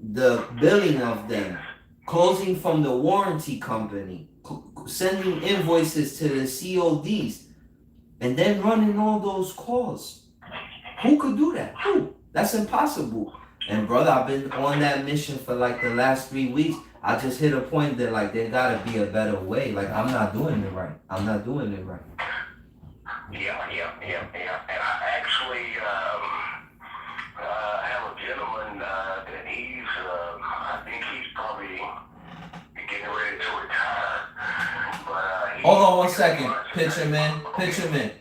The billing of them, closing from the warranty company, sending invoices to the CODs, and then running all those calls. Who could do that? Who? That's impossible. And brother, I've been on that mission for like the last 3 weeks. I just hit a point that like there gotta be a better way. Like I'm not doing it right. Yeah. And I actually have a gentleman that I think he's probably getting ready to retire. But hold on 1 second. Pitch him in.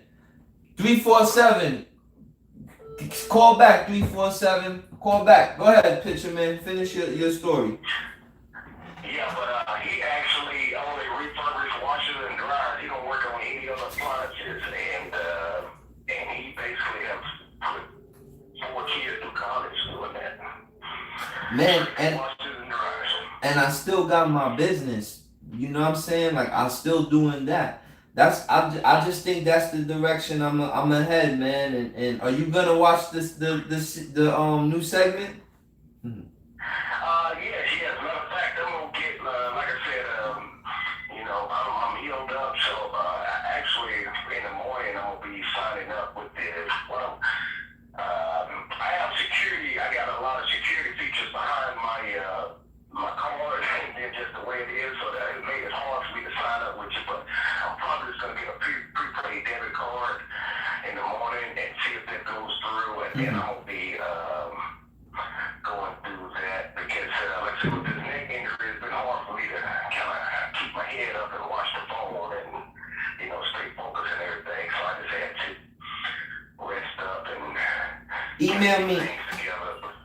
347. Call back, 347. Call back. Go ahead, pitch him in. Finish your story. Yeah, but he actually only refurbished washers and dryers. He don't work on any other appliances, and he basically has put 4 kids through college doing that. Man, Washers and dryers. and I still got my business. You know what I'm saying? Like I'm still doing that. I just think that's the direction I'm ahead, man. And are you gonna watch the new segment? Yes. Matter of fact, I'm gonna get like I said, I'm healed up. So actually, in the morning, I'm gonna be signing up with this. Well, I have security. I got a lot of security features behind my card, and then just the way it is, so that it made it hard for me to sign up with you. But I'm probably just gonna get a prepaid debit card in the morning and see if that goes through, and then I'll be going through that because, like I said, with this neck injury, it's been hard for me to kind of keep my head up and watch the phone and stay focused and everything. So I just had to rest up and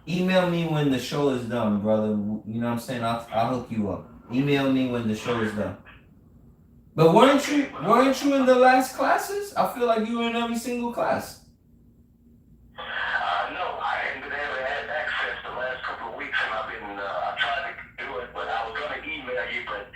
Email me when the show is done, brother. You know what I'm saying? I'll hook you up. Email me when the show is done. But weren't you in the last classes? I feel like you were in every single class. No, I haven't been able to have access the last couple of weeks, and I tried to do it, but I was going to email you, but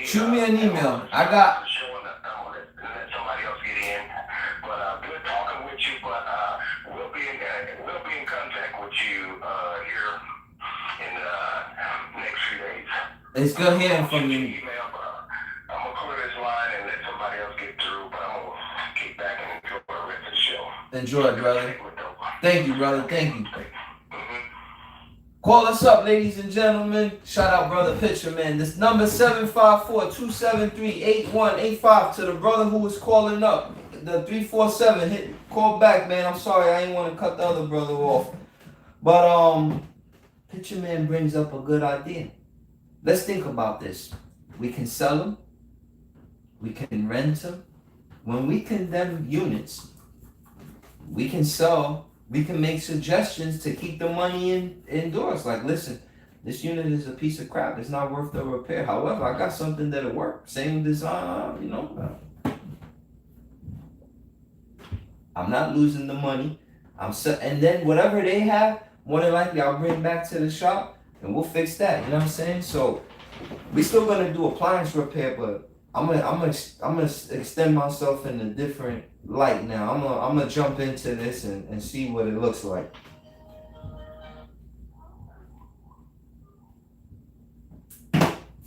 Shoot me an email. I got. I'm gonna let somebody else get in. But good talking with you. But we'll be in contact with you here in the next few days. It's good hearing from you. Email, but I'm gonna clear this line and let somebody else get through. But I'm gonna kick back and enjoy the rest of the show. Enjoy it, brother. Thank you, brother. Thank you. Call us up, ladies and gentlemen. Shout out, brother Pitcher, man. This number 754-273-8185 to the brother who was calling up. The 347 call back, man. I'm sorry, I ain't want to cut the other brother off. But Pitcher man brings up a good idea. Let's think about this. We can sell them. We can rent them. When we condemn units, we can sell. We can make suggestions to keep the money indoors. Like, listen, this unit is a piece of crap. It's not worth the repair. However, I got something that'll work. Same design, you know. I'm not losing the money. And then whatever they have, more than likely I'll bring back to the shop and we'll fix that. You know what I'm saying? So we still gonna do appliance repair, but I'm gonna extend myself in a different light now. I'm gonna jump into this and see what it looks like.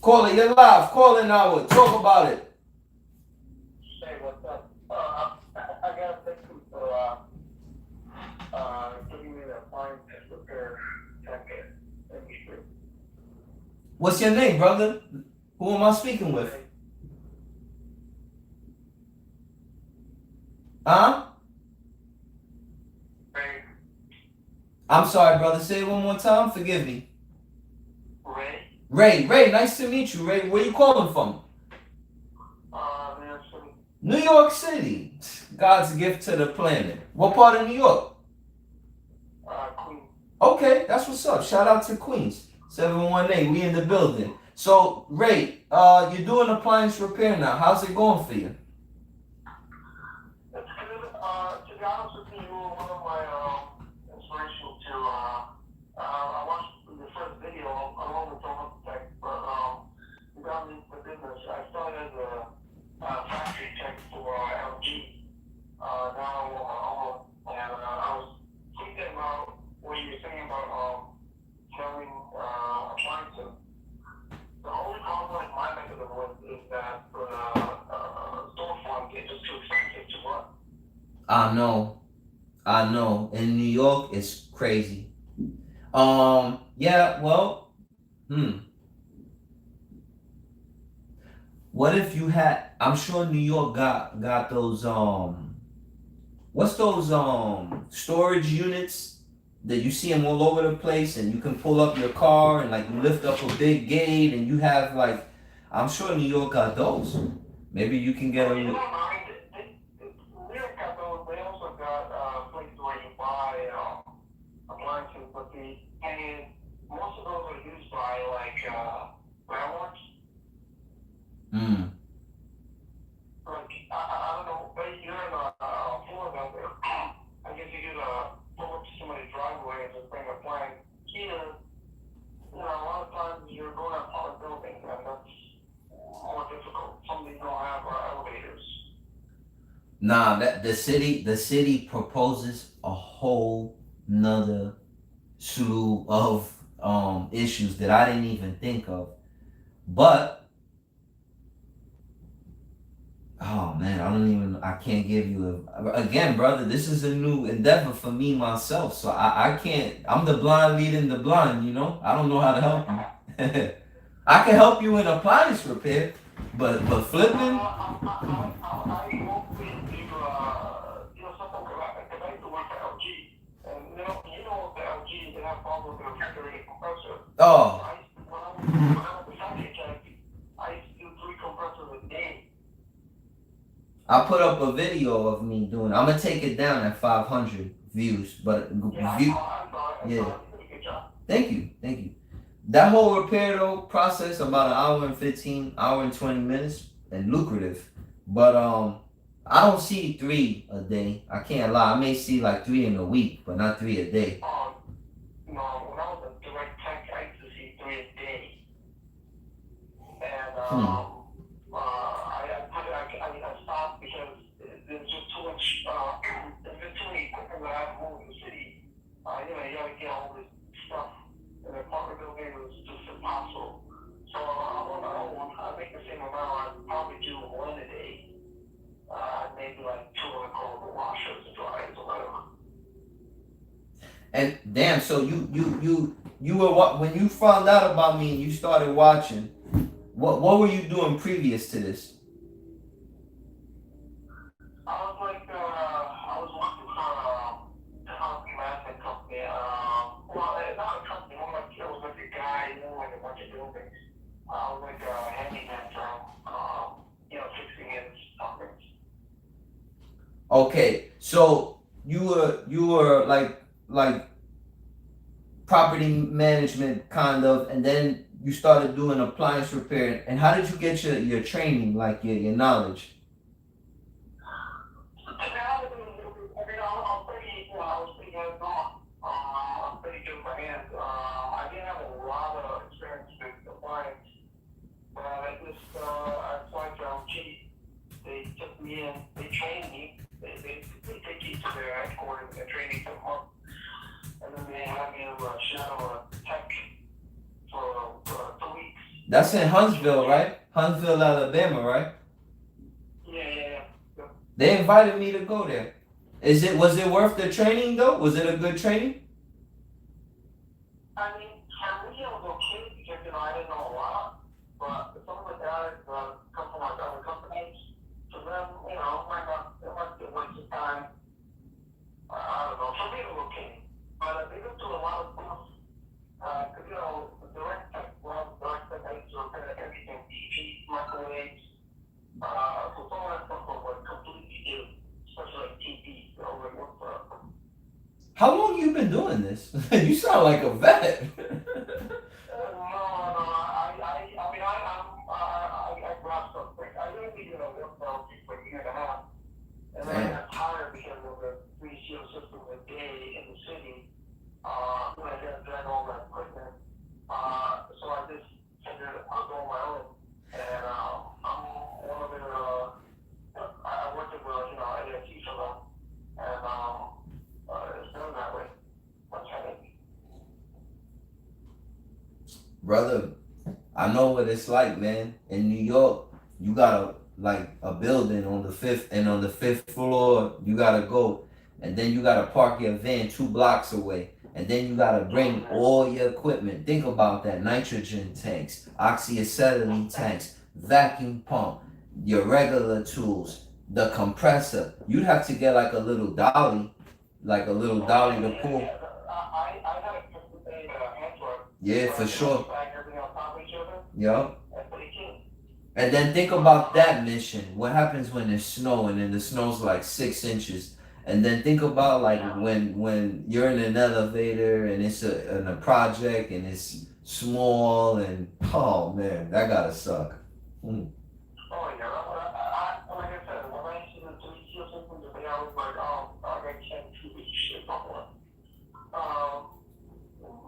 Call it, you're live. Call it now. Talk about it. Hey, what's up? I gotta thank you for giving me the appliance repair tech industry. What's your name, brother? Who am I speaking with? Huh? Ray. I'm sorry, brother. Say it one more time. Forgive me. Ray. Ray, nice to meet you. Ray, where you calling from? New York City. God's gift to the planet. What part of New York? Queens. Okay, that's what's up. Shout out to Queens. 718. We in the building. So, Ray, you're doing appliance repair now. How's it going for you? It's good. To be honest with you, one of my inspirations to I watched your first video along with some other tech, but you got me into the business. I started as a factory tech for LG. I was thinking about what you were saying about selling appliances. The only problem with my method of work is that for the storefront, it's just too expensive to run. I know. In New York, it's crazy. Yeah, well, What if you had, I'm sure New York got those, what's those, storage units that you see them all over the place and you can pull up your car and like you lift up a big gate and you have like, I'm sure New York got those. Maybe you can get a New York got those. They also got places where you buy appliances, but most of those are used by like landlords. Like I don't know, but you're in Florida. I guess you could pull up to somebody's driveway and just bring a appliance. Here, a lot of times you're going up on a building, and that's more difficult. Some of these don't have elevators. Nah, the city proposes a whole nother slew of issues that I didn't even think of. But oh man, I can't give you again, brother, this is a new endeavor for me myself. So I can't, I'm the blind leading the blind, you know? I don't know how to help you. I can help you in appliance repair, but flipping. I hope to something because I used to work for LG, and the LG, they have problems with the refrigerator compressor. Oh. When I was a factory tech, I used to do 3 compressors a day. I put up a video of me doing. I'm gonna take it down at 500 views, but yeah. Thank you. That whole repair though process about an hour and 20 minutes and lucrative. But I don't see 3 a day. I can't lie. I may see like 3 in a week, but not 3 a day. No, when I was a direct tech, I used to see 3 a day. And Damn. So you were when you found out about me and you started watching. What were you doing previous to this? I was working for a housing management company. Well, not a company, more like it was like a guy who owned like a bunch of buildings. I was like a handyman from, fixing his apartments. Okay, so you were like property management kind of, and then you started doing appliance repair. And how did you get your training, like your knowledge? I was pretty hands-on. I'm pretty good with my hands. I didn't have a lot of experience with appliance, but I applied for LG. They took me in, they trained me. They take you to their headquarters and training for a month. And then they had me shadow a tech for 2 weeks. That's in Huntsville, right? Huntsville, Alabama, right? Yeah. They invited me to go there. Was it worth the training though? Was it a good training? I mean, for me, it was okay because, I didn't know a lot. But some of the guys come from like other companies. So them, it might be a waste of time. I don't know. For me, it was okay. But they went through a lot of stuff. Because, the direct tech, I used to repair everything. TVs, microwaves. So some of that stuff was like completely new. Especially like TVs. How long you been doing this? You sound like a vet. I grasped something. I really worked out for a year and a half. And then I got tired because of the 3CO system a day in the city. When I got to drag all that equipment. So I just figured I'll go on my own. And I'm one of the, I worked with, AFC for them. And it's done that way. Much headache. Brother, I know what it's like, man. In New York, you got a building on the fifth, and on the fifth floor, you gotta go, and then you gotta park your van 2 blocks away, and then you gotta bring all your equipment. Think about that: nitrogen tanks, oxyacetylene tanks, vacuum pump, your regular tools, the compressor. You'd have to get like a little dolly to pull. I had a consistent handwork. Yeah, for sure. Everything on top of each other. Yup. That's pretty cool. And then think about that mission. What happens when it's snowing and the snow's like 6 inches? And then think about like when you're in an elevator and it's in a project and it's small and oh man, that gotta suck. Mm. Oh yeah, like I said, when I see the 3CO systems, they always like, I got 10 2 weeks shit before.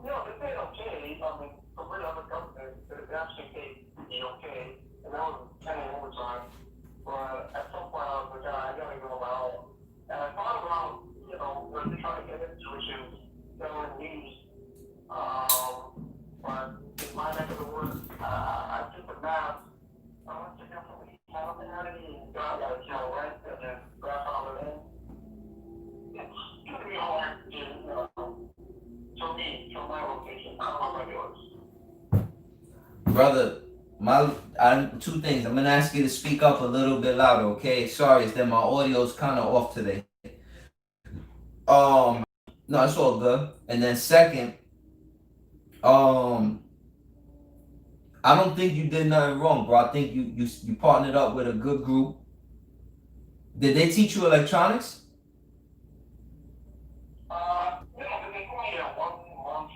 They paid okay. I mean, for the other companies, they actually paid me okay. And that was kind of overtime. But at some point, I was like, I gotta go on my own. And I thought about, what they're trying to get into, which is selling news. But in my neck of the woods, I did the math. I went to definitely housing and got rent and then grandfather in. It's gonna be hard for me, for my location. I don't know about yours. Brother, two things. I'm gonna ask you to speak up a little bit louder, okay? Sorry, it's that my audio's kind of off today. No, it's all good. And then second, I don't think you did nothing wrong, bro. I think you partnered up with a good group. Did they teach you electronics? They told me 1 month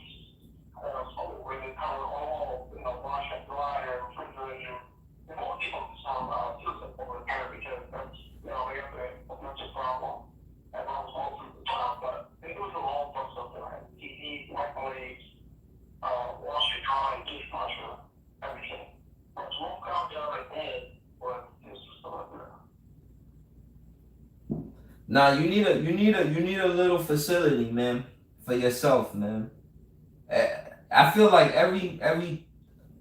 school where they cover all, wash and dry and refrigerator. And most people some system repair because that's, they have a bunch of problem. And I was all through the job, but they do the whole bunch of stuff like TVs, microwaves, wash and dry, dishwasher, everything. But one job I did was this system repair. Nah, you need a little facility, man, for yourself, man. I feel like every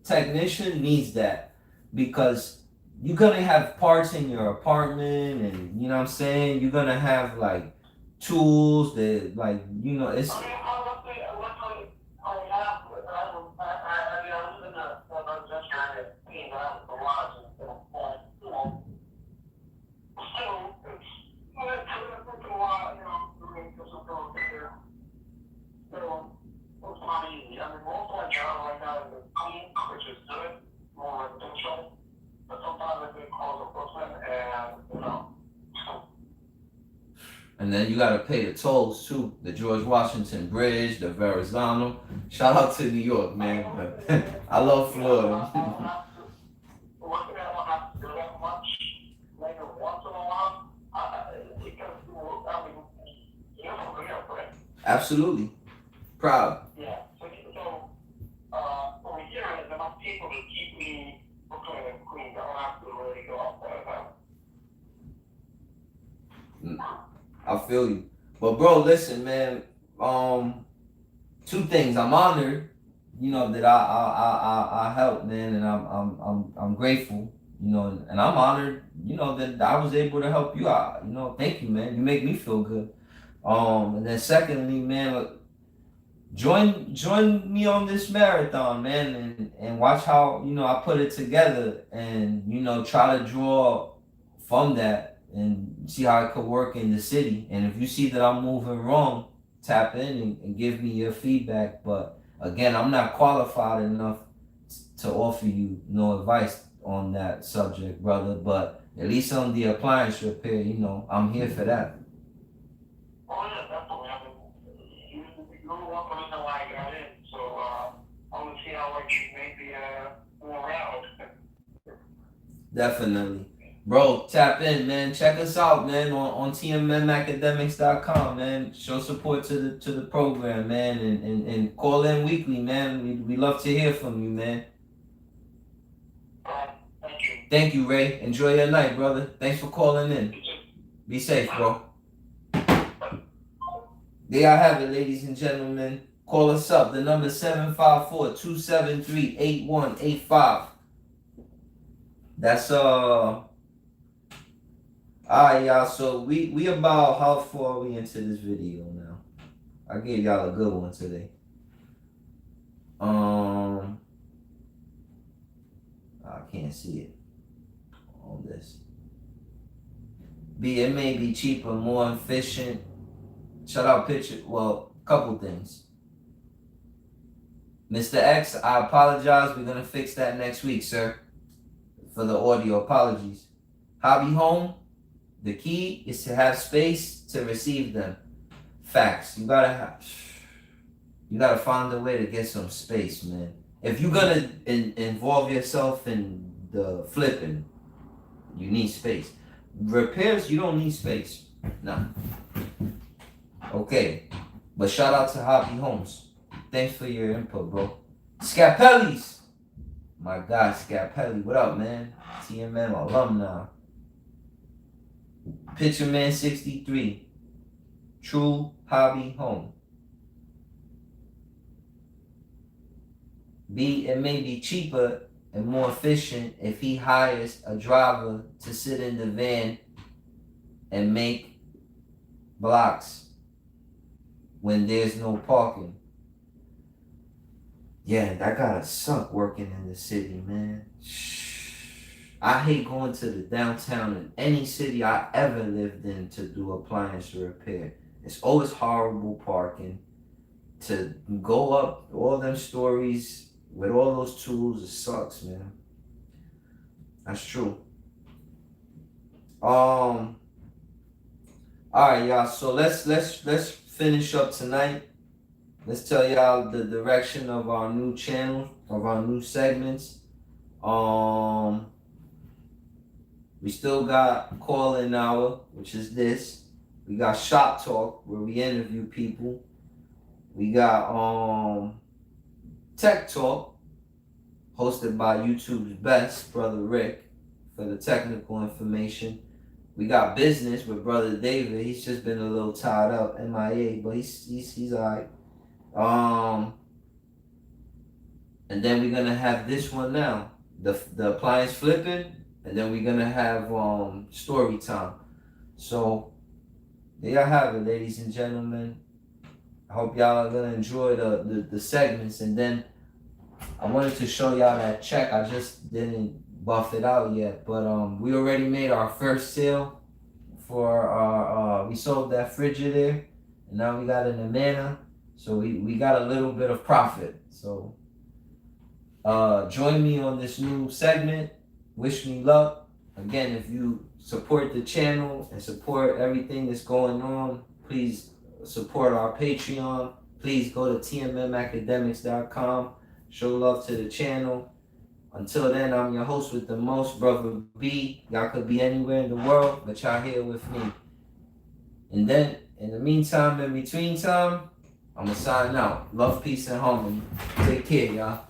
technician needs that because you're gonna have parts in your apartment, and you know what I'm saying. You're gonna have like tools that, like, it's. I mean, honestly, then you gotta pay the tolls too. The George Washington Bridge, the Verrazano. Shout out to New York, man. I love Florida. Luckily, I don't have to do that much. Maybe once in a while. Because, I mean, you know, we have friends. Absolutely. Proud. Yeah. So over here, there's enough people to keep me clean and clean. I don't have to really go out there. I feel you. But bro, listen, man. Two things. I'm honored, you know, that I helped, man, and I'm grateful, you know, and I'm honored, you know, that I was able to help you out. You know, thank you, man. You make me feel good. And then secondly, man, join me on this marathon, man, and watch how, you know, I put it together, and, you know, try to draw from that and see how it could work in the city. And if you see that I'm moving wrong, tap in and give me your feedback. But again, I'm not qualified enough to offer you no advice on that subject, brother. But at least on the appliance repair, you know, I'm here for that. Oh, yeah, definitely. I mean, you were one reason why I got in. So I want to see how I can maybe more out. Definitely. Bro, tap in, man. Check us out, man, on tmmacademics.com, man. Show support to the program, man, and call in weekly, man. We love to hear from you, man. Thank you. Thank you, Ray. Enjoy your night, brother. Thanks for calling in. Be safe, bro. There I have it, ladies and gentlemen. Call us up. The number is 754-273-8185. That's alright, y'all, so we about how far are we into this video now? I gave y'all a good one today. I can't see it on this. It may be cheaper, more efficient. Shout out picture, well, couple things. Mr. X, I apologize. We're gonna fix that next week, sir. For the audio, apologies. Hobby Home. The key is to have space to receive them. Facts. You gotta find a way to get some space, man. If you're gonna involve yourself in the flipping, you need space. Repairs, you don't need space. Nah. Okay. But shout out to Hobby Homes. Thanks for your input, bro. Scapelli's. My God, Scapelli. What up, man? TMM alumni. Pitcherman 63. True Hobby Home. It may be cheaper and more efficient if he hires a driver to sit in the van and make blocks when there's no parking. Yeah, that gotta suck working in the city, man. I hate going to the downtown in any city I ever lived in to do appliance repair. It's always horrible parking. To go up all them stories with all those tools, it sucks, man. That's true. All right, y'all. So let's finish up tonight. Let's tell y'all the direction of our new channel, of our new segments. We still got call-in hour, which is this. We got shop talk, where we interview people. We got tech talk, hosted by YouTube's best, Brother Rick, for the technical information. We got business with Brother David. He's just been a little tied up, MIA, but he's alright. And then we're gonna have this one now, the appliance flipping, and then we're gonna have story time. So there y'all have it, ladies and gentlemen. I hope y'all are gonna enjoy the segments. And then I wanted to show y'all that check. I just didn't buff it out yet, but we already made our first sale for our we sold that Frigidaire, and now we got an Amana. So we got a little bit of profit. So join me on this new segment. Wish me luck. Again, if you support the channel and support everything that's going on, please support our Patreon. Please go to tmmacademics.com. Show love to the channel. Until then, I'm your host with the most, Brother B. Y'all could be anywhere in the world, but y'all here with me. And then, in the meantime, in between time, I'm going to sign out. Love, peace, and harmony. Take care, y'all.